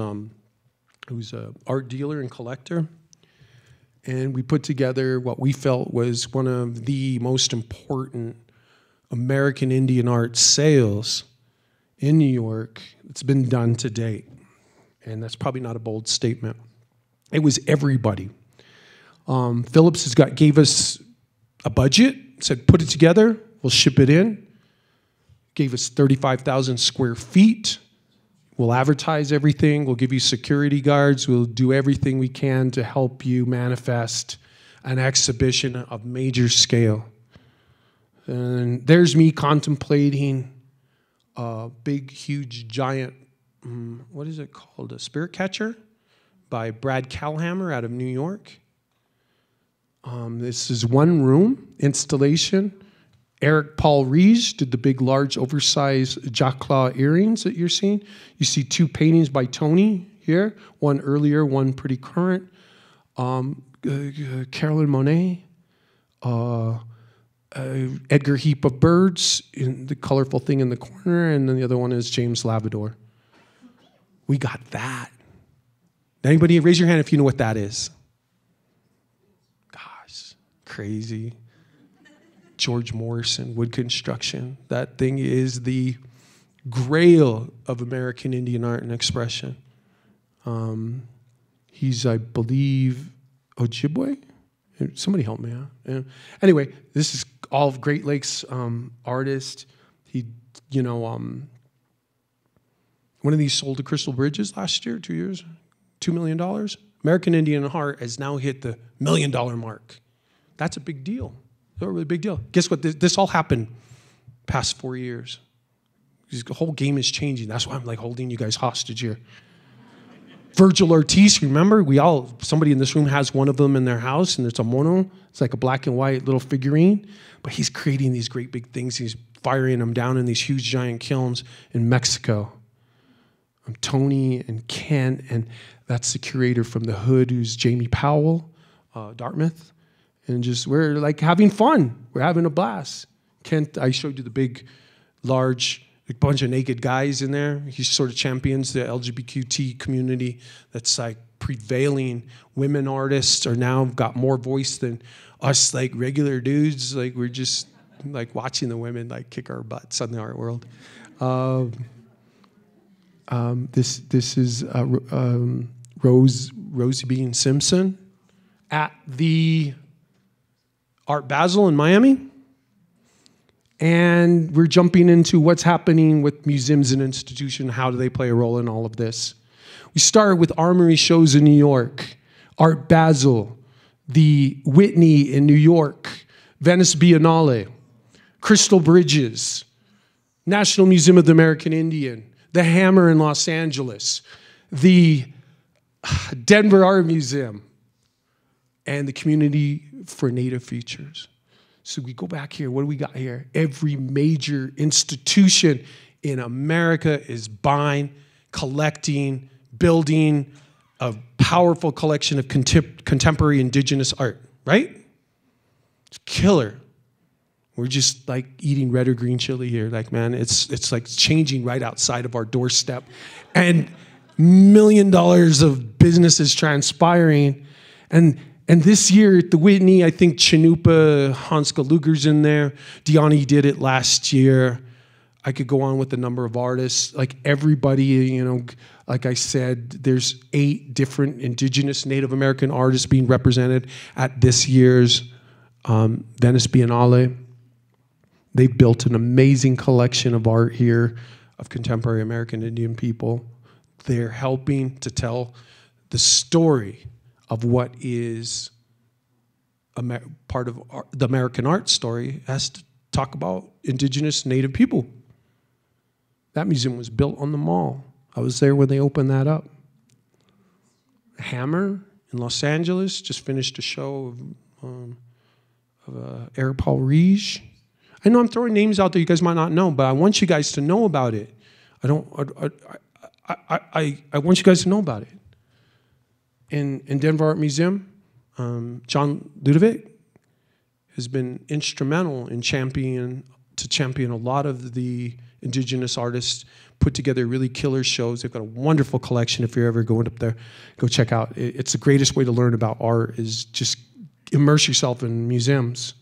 who's an art dealer and collector. And we put together what we felt was one of the most important American Indian art sales in New York that's been done to date. And that's probably not a bold statement. It was everybody. Phillips gave us a budget, said put it together, we'll ship it in. Gave us 35,000 square feet. We'll advertise everything. We'll give you security guards. We'll do everything we can to help you manifest an exhibition of major scale. And there's me contemplating a big, huge, giant, what is it called? A spirit catcher by Brad Calhammer out of New York. This is one room installation. Eric Paul Rees did the big, large, oversized Jacques Claw earrings that you're seeing. You see two paintings by Tony here, one earlier, one pretty current. Carolyn Monet, Edgar Heap of Birds, in the colorful thing in the corner, and then the other one is James Lavador. We got that. Anybody raise your hand if you know what that is? Gosh, crazy. George Morrison, wood construction. That thing is the grail of American Indian art and expression. He's, I believe, Ojibwe? Somebody help me out. Yeah. Anyway, this is all of Great Lakes artist. He, one of these sold to Crystal Bridges last year, 2 years, $2 million. American Indian art has now hit the $1 million mark. That's a big deal. A really big deal. Guess what? This all happened past 4 years. The whole game is changing. That's why I'm like holding you guys hostage here. Virgil Ortiz, remember? Somebody in this room has one of them in their house, and it's a mono. It's like a black and white little figurine. But he's creating these great big things. He's firing them down in these huge giant kilns in Mexico. Tony and Ken, and that's the curator from The Hood, who's Jamie Powell, Dartmouth. And we're like having fun. We're having a blast. Kent, I showed you the big, large, bunch of naked guys in there. He sort of champions the LGBTQ community that's like prevailing. Women artists are now got more voice than us like regular dudes. Like we're just like watching the women like kick our butts on the art world. This is Rosie Bean Simpson at the Art Basel in Miami. And we're jumping into what's happening with museums and institutions. How do they play a role in all of this? We started with Armory shows in New York, Art Basel, the Whitney in New York, Venice Biennale, Crystal Bridges, National Museum of the American Indian, the Hammer in Los Angeles, the Denver Art Museum, and the Community for Native Features. So we go back here. What do we got here? Every major institution in America is buying, collecting, building a powerful collection of contemporary indigenous art, right? It's killer. We're just like eating red or green chili here. Like, man, it's like changing right outside of our doorstep. And $1 million of businesses transpiring. And this year at the Whitney, I think Chanupa, Hanska Luger's in there. Diani did it last year. I could go on with the number of artists. Like everybody, like I said, there's 8 different indigenous Native American artists being represented at this year's Venice Biennale. They've built an amazing collection of art here of contemporary American Indian people. They're helping to tell the story of what is part of the American art story has to talk about indigenous Native people. That museum was built on the mall. I was there when they opened that up. Hammer in Los Angeles just finished a show of Eric Paul Riege. I know I'm throwing names out there you guys might not know, but I want you guys to know about it. I want you guys to know about it. In Denver Art Museum, John Ludovic has been instrumental in champion a lot of the indigenous artists, put together really killer shows. They've got a wonderful collection. If you're ever going up there, go check out. It's the greatest way to learn about art is just immerse yourself in museums.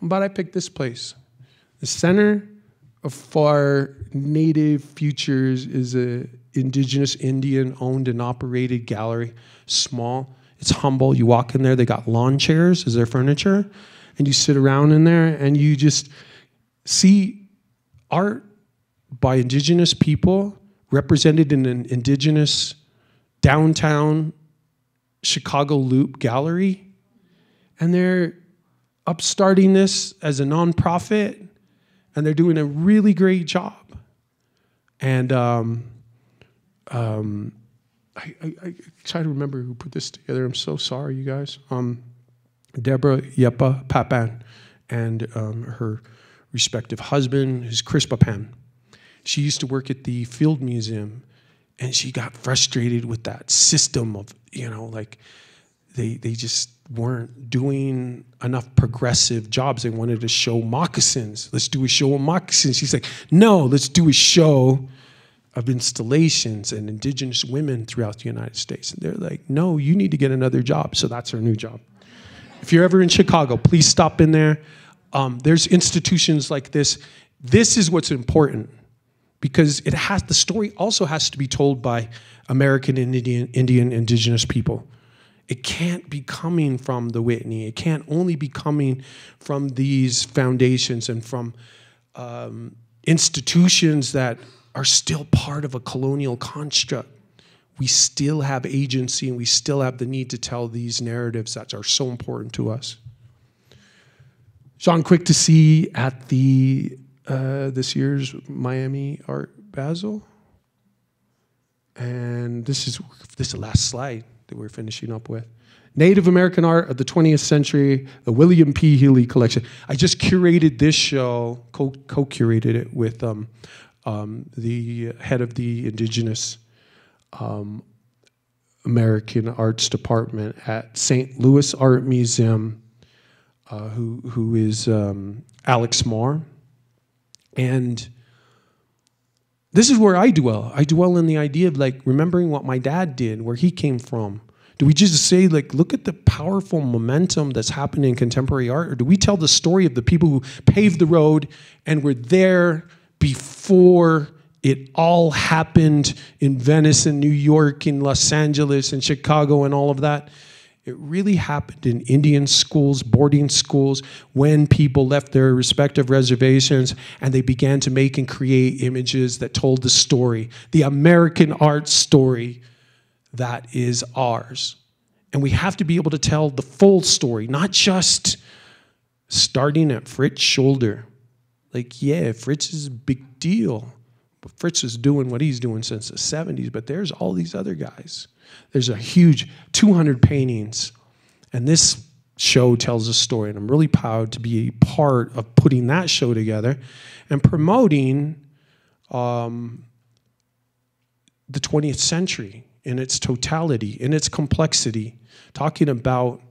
But I picked this place. The Center for Native Futures is a indigenous Indian-owned and operated gallery. Small. It's humble. You walk in there, they got lawn chairs as their furniture, and you sit around in there and you just see art by indigenous people represented in an indigenous downtown Chicago Loop gallery. And they're upstarting this as a nonprofit, and they're doing a really great job. And I try to remember who put this together. I'm so sorry, you guys. Deborah Yepa Papan and her respective husband is Chris Papan. She used to work at the Field Museum, and she got frustrated with that system of, like they just weren't doing enough progressive jobs. They wanted to show moccasins. Let's do a show of moccasins. She's like, no, let's do a show of installations and indigenous women throughout the United States. And they're like, no, you need to get another job. So that's her new job. If you're ever in Chicago, please stop in there. There's institutions like this. This is what's important, because the story also has to be told by American Indian indigenous people. It can't be coming from the Whitney. It can't only be coming from these foundations and from institutions that are still part of a colonial construct. We still have agency, and we still have the need to tell these narratives that are so important to us. Sean, quick to see at the this year's Miami Art Basel. And this is the last slide that we're finishing up with. Native American Art of the 20th Century, the William P. Healy Collection. I just curated this show, co-curated it with the head of the Indigenous American Arts Department at St. Louis Art Museum, who is Alex Moore. And this is where I dwell. I dwell in the idea of like remembering what my dad did, where he came from. Do we just say, like, look at the powerful momentum that's happening in contemporary art? Or do we tell the story of the people who paved the road and were there before it all happened in Venice and New York and Los Angeles and Chicago and all of that? It really happened in Indian schools, boarding schools, when people left their respective reservations and they began to make and create images that told the story, the American art story that is ours. And we have to be able to tell the full story, not just starting at Fritz's shoulder. Like, yeah, Fritz is a big deal. But Fritz is doing what he's doing since the 70s, but there's all these other guys. There's a huge 200 paintings, and this show tells a story, and I'm really proud to be a part of putting that show together and promoting the 20th century in its totality, in its complexity, talking about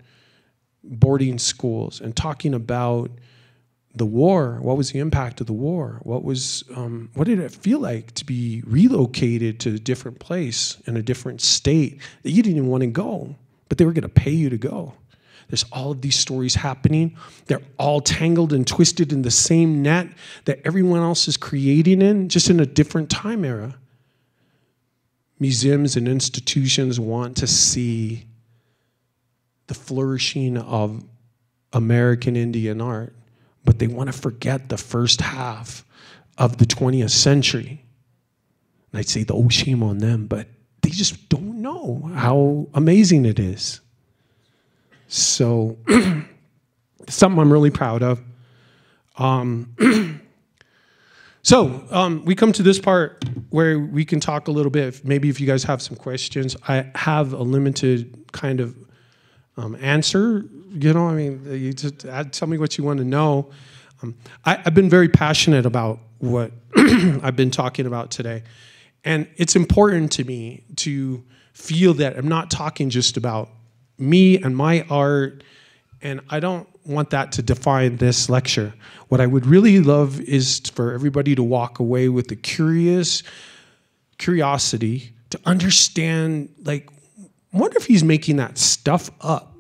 boarding schools and talking about the war. What was the impact of the war? What did it feel like to be relocated to a different place in a different state that you didn't even want to go, but they were going to pay you to go? There's all of these stories happening. They're all tangled and twisted in the same net that everyone else is creating in, just in a different time era. Museums and institutions want to see the flourishing of American Indian art, but they want to forget the first half of the 20th century. And I'd say, oh, shame on them, but they just don't know how amazing it is. So, something I'm really proud of. So we come to this part where we can talk a little bit. Maybe if you guys have some questions, I have a limited kind of answer. You know, I mean, you just tell me what you want to know. I've been very passionate about what I've been talking about today. And it's important to me to feel that I'm not talking just about me and my art, and I don't want that to define this lecture. What I would really love is for everybody to walk away with the curiosity to understand, like, I wonder if he's making that stuff up.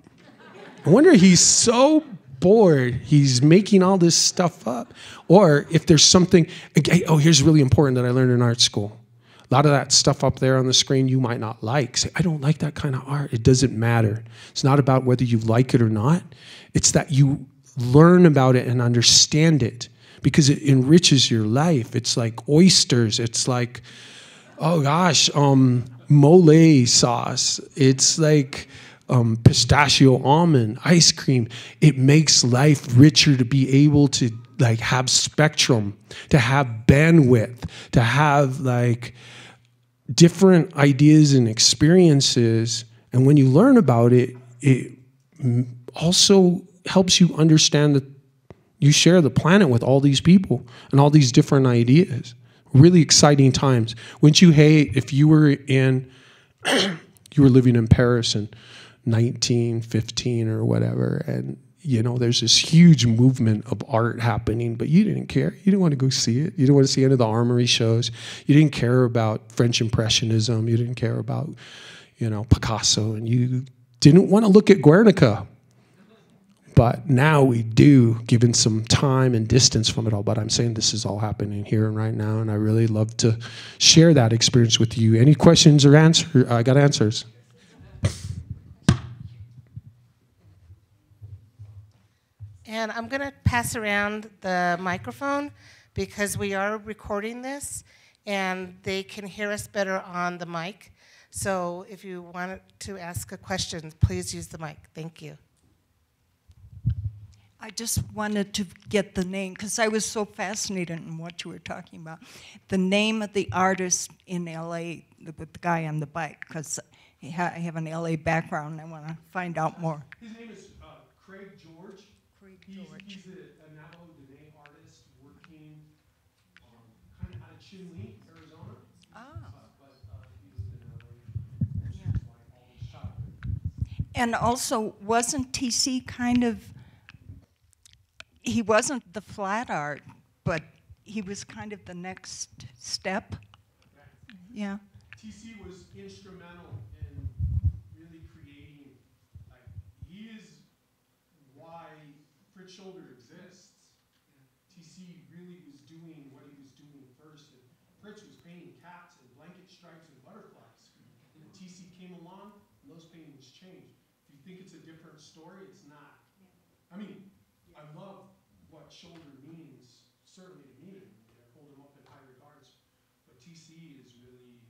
I wonder if he's so bored he's making all this stuff up. Or if there's something, oh, here's really important that I learned in art school. A lot of that stuff up there on the screen you might not like. Say, I don't like that kind of art. It doesn't matter. It's not about whether you like it or not. It's that you learn about it and understand it because it enriches your life. It's like oysters. It's like, oh gosh, mole sauce. It's like pistachio almond ice cream. It makes life richer to be able to like have spectrum, to have bandwidth, to have like different ideas and experiences. And when you learn about it, it also helps you understand that you share the planet with all these people and all these different ideas. Really exciting times. Wouldn't you hate if you were in, you were living in Paris in 1915 or whatever, and you know, there's this huge movement of art happening, but you didn't care. You didn't want to go see it. You didn't want to see any of the Armory shows. You didn't care about French Impressionism. You didn't care about, you know, Picasso, and you didn't want to look at Guernica. But now we do, given some time and distance from it all. But I'm saying this is all happening here and right now, and I really love to share that experience with you. Any questions or answers? I got answers. And I'm going to pass around the microphone because we are recording this and they can hear us better on the mic. So if you want to ask a question, please use the mic. Thank you. I just wanted to get the name because I was so fascinated in what you were talking about. The name of the artist in LA, with the guy on the bike, because I have an LA background and I want to find out more. His name is Craig George. He's a Navajo Dene artist working kind of out of Chinle, Arizona. But he was in LA. Yeah. Like all his childhood. And also, wasn't TC kind of, he wasn't the flat art, but he was kind of the next step? Yeah. TC was instrumental in really creating, like, he is why Fritz Shoulder exists. TC really was doing what he was doing first. And Fritz was painting cats and blanket stripes and butterflies. And TC came along, and those paintings changed. If you think it's a different story, it's not. I mean, I love what Shoulder means, certainly to me. I hold him up in high regards. But TC is really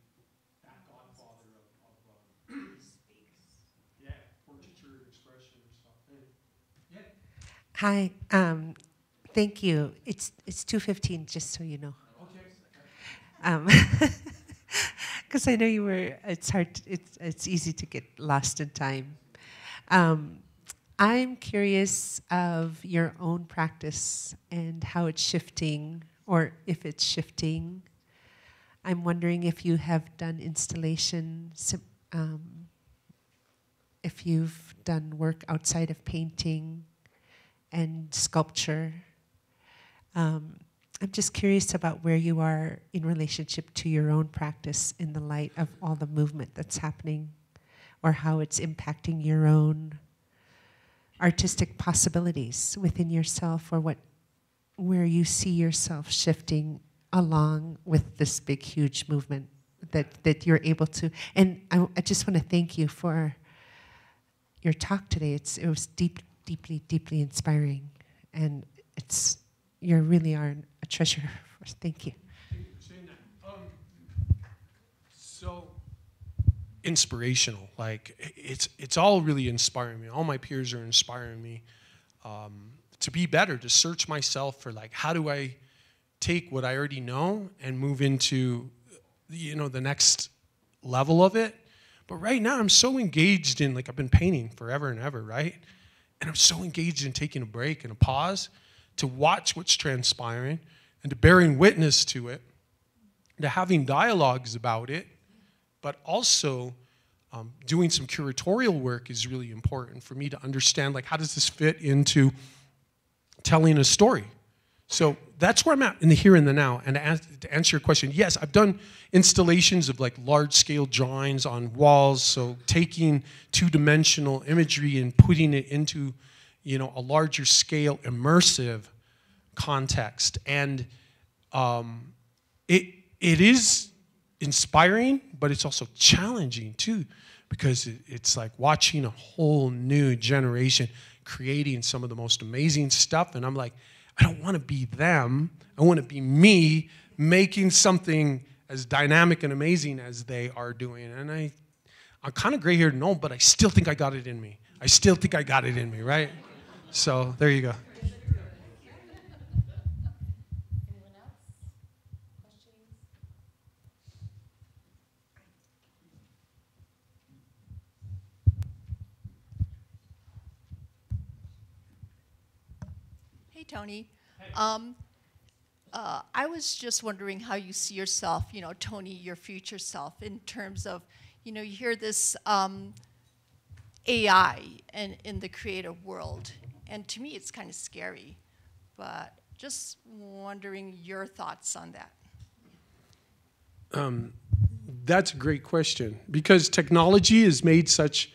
that godfather of yeah, portraiture, expression, or stuff. Yeah. Hi, thank you. It's 2:15, just so you know. Okay. Because I know you were. It's hard. It's easy to get lost in time. I'm curious of your own practice and how it's shifting, or if it's shifting. I'm wondering if you have done installation, if you've done work outside of painting and sculpture. I'm just curious about where you are in relationship to your own practice in the light of all the movement that's happening, or how it's impacting your own artistic possibilities within yourself, or where you see yourself shifting along with this big, huge movement that you're able to. And I just want to thank you for your talk today. It was deeply, deeply inspiring, and you really are a treasure. Thank you. Thank you for saying that. So inspirational, like it's all really inspiring me. All my peers are inspiring me to be better, to search myself for, like, how do I take what I already know and move into, the next level of it. But right now I'm so engaged in, like, I've been painting forever and ever, right? And I'm so engaged in taking a break and a pause to watch what's transpiring and to bearing witness to it, to having dialogues about it, but also doing some curatorial work is really important for me to understand, like, how does this fit into telling a story? So that's where I'm at in the here and the now. And to answer your question, yes, I've done installations of, like, large-scale drawings on walls, so taking two-dimensional imagery and putting it into, a larger scale immersive context. And it is inspiring, but it's also challenging too, because it's like watching a whole new generation creating some of the most amazing stuff. And I'm like, I don't want to be them. I want to be me making something as dynamic and amazing as they are doing. And I'm kind of gray-haired and old, but I still think I got it in me. I still think I got it in me, right? So there you go. Hey, Tony. I was just wondering how you see yourself, Tony, your future self, in terms of, you hear this AI in the creative world, and to me it's kind of scary, but just wondering your thoughts on that. That's a great question, because technology has made such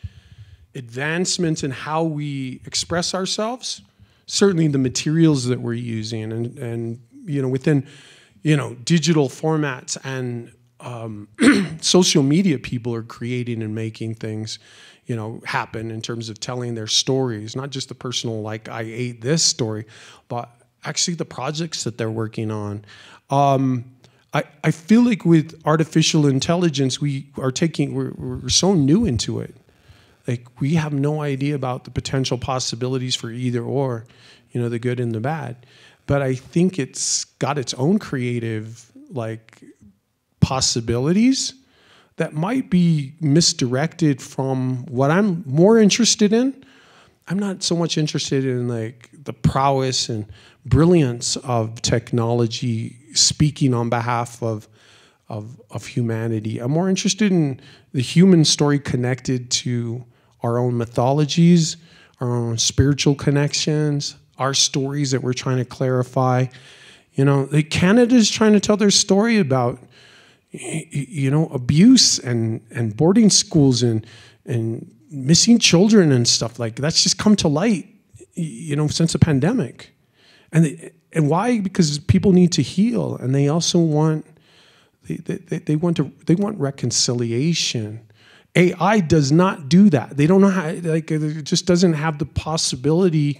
advancements in how we express ourselves. Certainly the materials that we're using and within, digital formats and social media, people are creating and making things, happen in terms of telling their stories, not just the personal, like, I ate this story, but actually the projects that they're working on. I feel like with artificial intelligence, we're so new into it. Like, we have no idea about the potential possibilities for either or, the good and the bad. But I think it's got its own creative, like, possibilities that might be misdirected from what I'm more interested in. I'm not so much interested in, like, the prowess and brilliance of technology speaking on behalf of humanity. I'm more interested in the human story connected to our own mythologies, our own spiritual connections, our stories that we're trying to clarify. Like, Canada's trying to tell their story about, abuse and boarding schools and missing children and stuff. Like, that's just come to light, since the pandemic. And why? Because people need to heal, and they also want they want reconciliation. AI does not do that. They don't know how. Like, it just doesn't have the possibility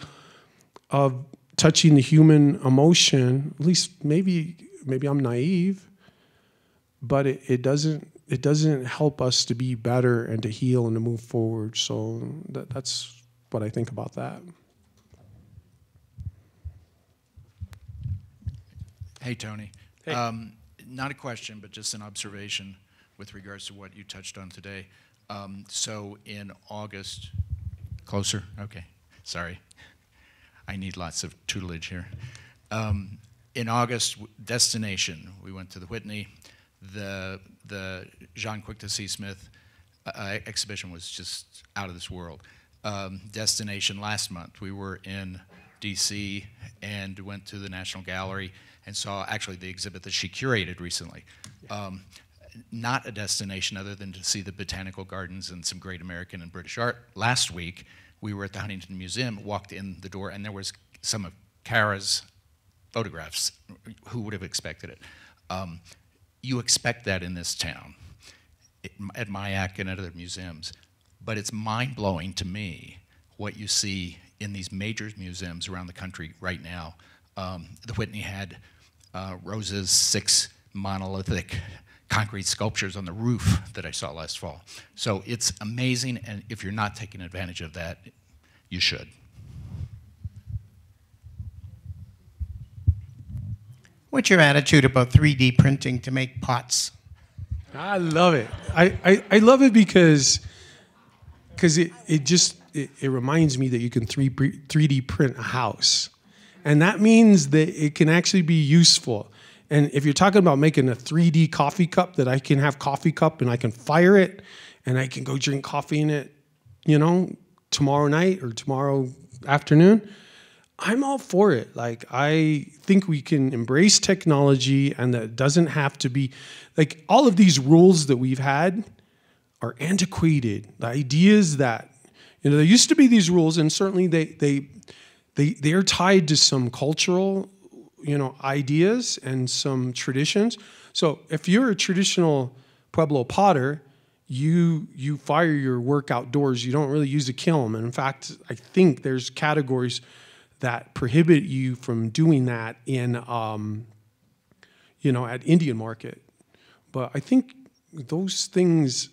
of touching the human emotion. At least maybe I'm naive, but it doesn't help us to be better and to heal and to move forward. So that's what I think about that. Hey, Tony. Hey. Not a question, but just an observation with regards to what you touched on today. So in August, closer? Okay, sorry. I need lots of tutelage here. In August, Destination, we went to the Whitney. The Jean Quick to See Smith exhibition was just out of this world. Destination last month, we were in DC and went to the National Gallery and saw actually the exhibit that she curated recently. Not a destination other than to see the botanical gardens and some great American and British art. Last week, we were at the Huntington Museum, walked in the door, and there was some of Kara's photographs. Who would have expected it? You expect that in this town, at MIAC and at other museums, but it's mind-blowing to me what you see in these major museums around the country right now. The Whitney had Rose's 6 monolithic concrete sculptures on the roof that I saw last fall. So it's amazing, and if you're not taking advantage of that, you should. What's your attitude about 3D printing to make pots? I love it. I love it because it reminds me that you can 3D print a house. And that means that it can actually be useful. And if you're talking about making a 3D coffee cup that I can have coffee cup and I can fire it and I can go drink coffee in it, you know, tomorrow night or tomorrow afternoon, I'm all for it. Like, I think we can embrace technology, and that it doesn't have to be, like, all of these rules that we've had are antiquated. The ideas that, you know, there used to be these rules, and certainly they are tied to some cultural, you know, ideas and some traditions. So if you're a traditional Pueblo potter, you fire your work outdoors. You don't really use a kiln. And in fact, I think there's categories that prohibit you from doing that in, you know, at Indian market. But I think those things,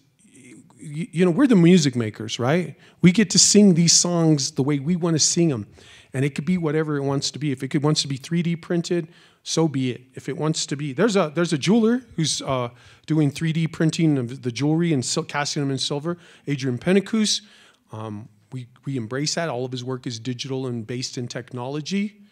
you know, we're the music makers, right? We get to sing these songs the way we want to sing them. And it could be whatever it wants to be. If it wants to be 3D printed, so be it. If it wants to be, there's a jeweler who's doing 3D printing of the jewelry and casting them in silver, Adrian Penacus. We embrace that. All of his work is digital and based in technology.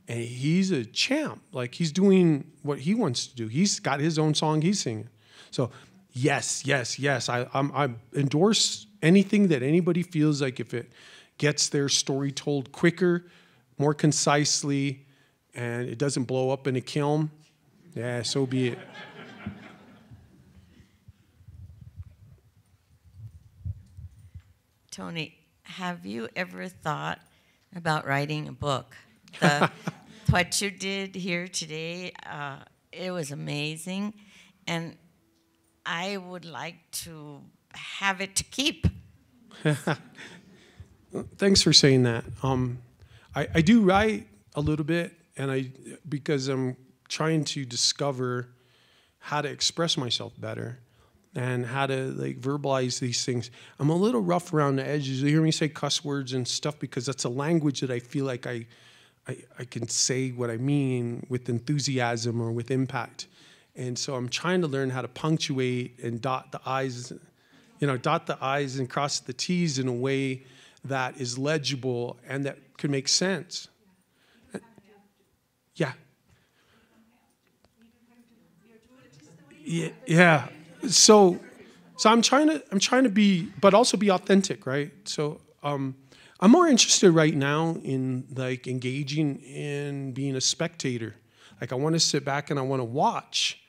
And he's a champ. Like, he's doing what he wants to do. He's got his own song he's singing. So yes. I endorse anything that anybody feels like, if it gets their story told quicker, more concisely, and it doesn't blow up in a kiln, yeah, so be it. Tony, have you ever thought about writing a book? What you did here today, it was amazing, and I would like to have it to keep. Thanks for saying that. I do write a little bit, and because I'm trying to discover how to express myself better and how to, like, verbalize these things. I'm a little rough around the edges. You hear me say cuss words and stuff because that's a language that I feel like I can say what I mean with enthusiasm or with impact. And so I'm trying to learn how to punctuate and dot the I's, dot the I's and cross the T's in a way that is legible and that could make sense. Yeah. Yeah. So I'm trying to be, but also be authentic, right? So I'm more interested right now in, like, engaging in being a spectator. Like, I want to sit back and I want to watch.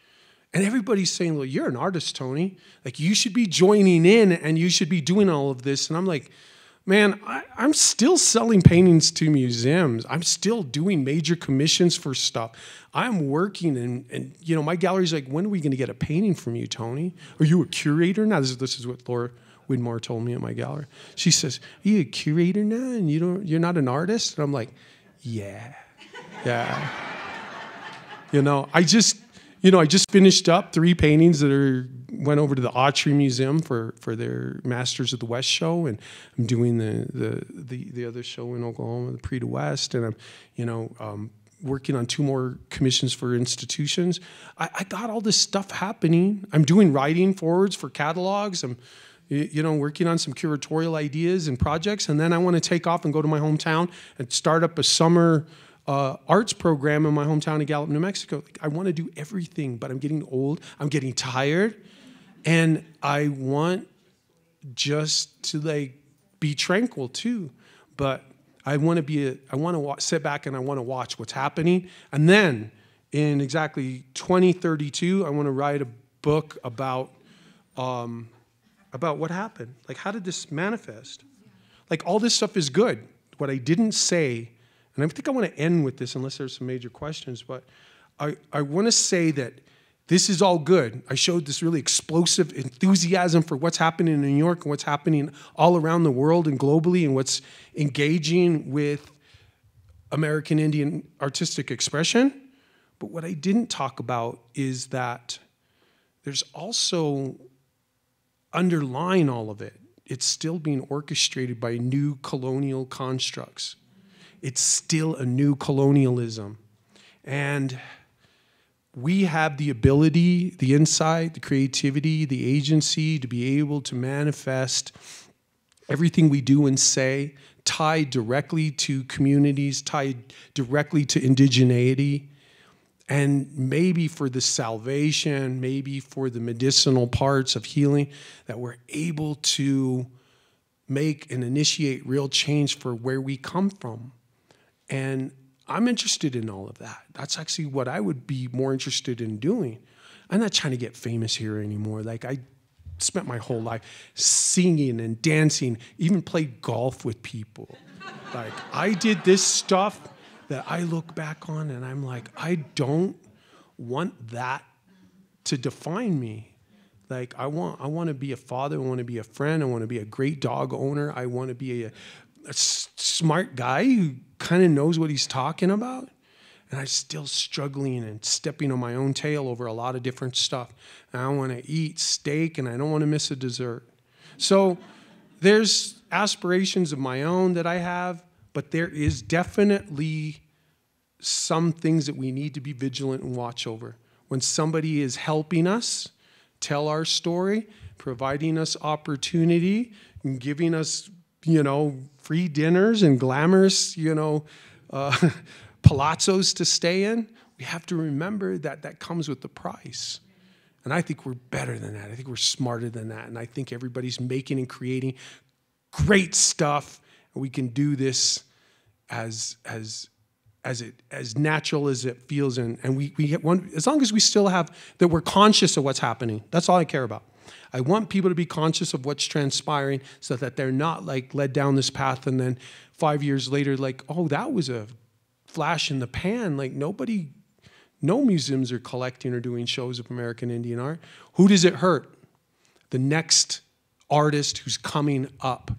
And everybody's saying, well, you're an artist, Tony. Like, you should be joining in and you should be doing all of this. And I'm like, man, I'm still selling paintings to museums. I'm still doing major commissions for stuff. I'm working, and my gallery's like, when are we going to get a painting from you, Tony? Are you a curator now? This is what Laura Widmore told me at my gallery. She says, are you a curator now, and you're not an artist? And I'm like, yeah. I just finished up 3 paintings that went over to the Autry Museum for their Masters of the West show, and I'm doing the other show in Oklahoma, the Prix de West, and I'm working on 2 more commissions for institutions. I got all this stuff happening. I'm doing writing forwards for catalogs. I'm working on some curatorial ideas and projects, and then I want to take off and go to my hometown and start up a summer arts program in my hometown of Gallup, New Mexico. Like, I want to do everything, but I'm getting old. I'm getting tired, and I want just to, like, be tranquil too. But I want to sit back and I want to watch what's happening. And then in exactly 2032, I want to write a book about what happened. Like, how did this manifest? Like, all this stuff is good. What I didn't say. And I think I want to end with this, unless there's some major questions, but I want to say that this is all good. I showed this really explosive enthusiasm for what's happening in New York and what's happening all around the world and globally, and what's engaging with American Indian artistic expression. But what I didn't talk about is that there's also, underlying all of it, it's still being orchestrated by new colonial constructs. It's still a new colonialism. And we have the ability, the insight, the creativity, the agency to be able to manifest everything we do and say, tied directly to communities, tied directly to indigeneity, and maybe for the salvation, maybe for the medicinal parts of healing, that we're able to make and initiate real change for where we come from. And I'm interested in all of that. That's actually what I would be more interested in doing. I'm not trying to get famous here anymore. Like, I spent my whole life singing and dancing, even played golf with people. Like, I did this stuff that I look back on and I'm like, I don't want that to define me. Like, I want to be a father, I want to be a friend, I want to be a great dog owner, I want to be a smart guy who kind of knows what he's talking about. And I'm still struggling and stepping on my own tail over a lot of different stuff. And I want to eat steak and I don't want to miss a dessert. So there's aspirations of my own that I have, but there is definitely some things that we need to be vigilant and watch over. When somebody is helping us tell our story, providing us opportunity, and giving us, free dinners and glamorous, palazzos to stay in, we have to remember that that comes with the price. And I think we're better than that. I think we're smarter than that. And I think everybody's making and creating great stuff. And we can do this as natural as it feels. And we as long as we still have, that we're conscious of what's happening. That's all I care about. I want people to be conscious of what's transpiring so that they're not like led down this path and then 5 years later, like, oh, that was a flash in the pan. Like, no museums are collecting or doing shows of American Indian art. Who does it hurt? The next artist who's coming up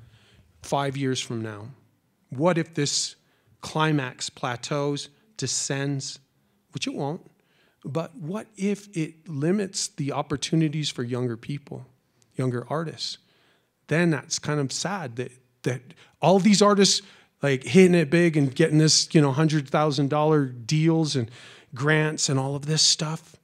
5 years from now. What if this climax plateaus, descends, which it won't, but what if it limits the opportunities for younger people, younger artists? Then that's kind of sad that all of these artists like hitting it big and getting this, $100,000 deals and grants and all of this stuff,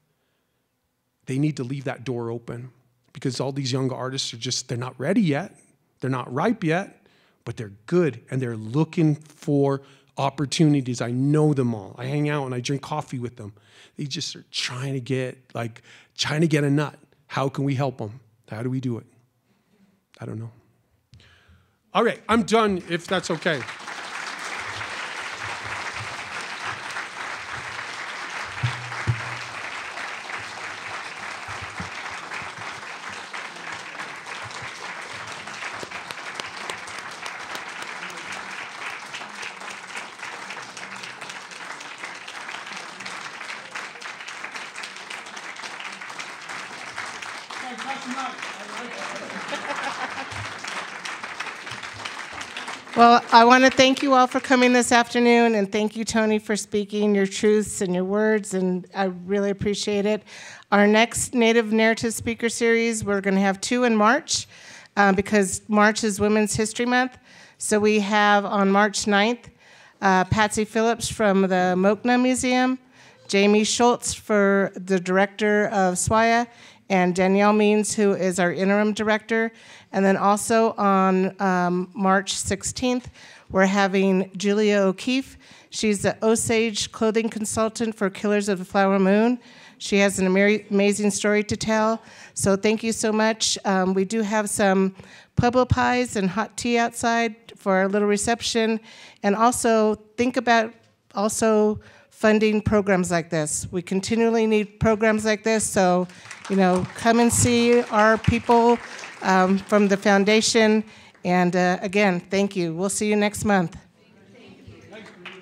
they need to leave that door open because all these young artists they're not ready yet. They're not ripe yet, but they're good and they're looking for opportunities. I know them all. I hang out and I drink coffee with them. They just are trying to get a nut. How can we help them? How do we do it? I don't know. All right, I'm done if that's okay. Well, I want to thank you all for coming this afternoon, and thank you, Tony, for speaking your truths and your words, and I really appreciate it. Our next Native Narrative Speaker Series, we're going to have 2 in March, because March is Women's History Month. So we have on March 9th, Patsy Phillips from the Mokna Museum, Jamie Schultz for the director of SWAIA, and Danielle Means, who is our interim director. And then also on March 16th, we're having Julia O'Keefe. She's the Osage clothing consultant for Killers of the Flower Moon. She has an amazing story to tell. So thank you so much. We do have some Pueblo pies and hot tea outside for our little reception. And also think about funding programs like this. We continually need programs like this, so come and see our people from the foundation. And again, thank you. We'll see you next month. Thank you.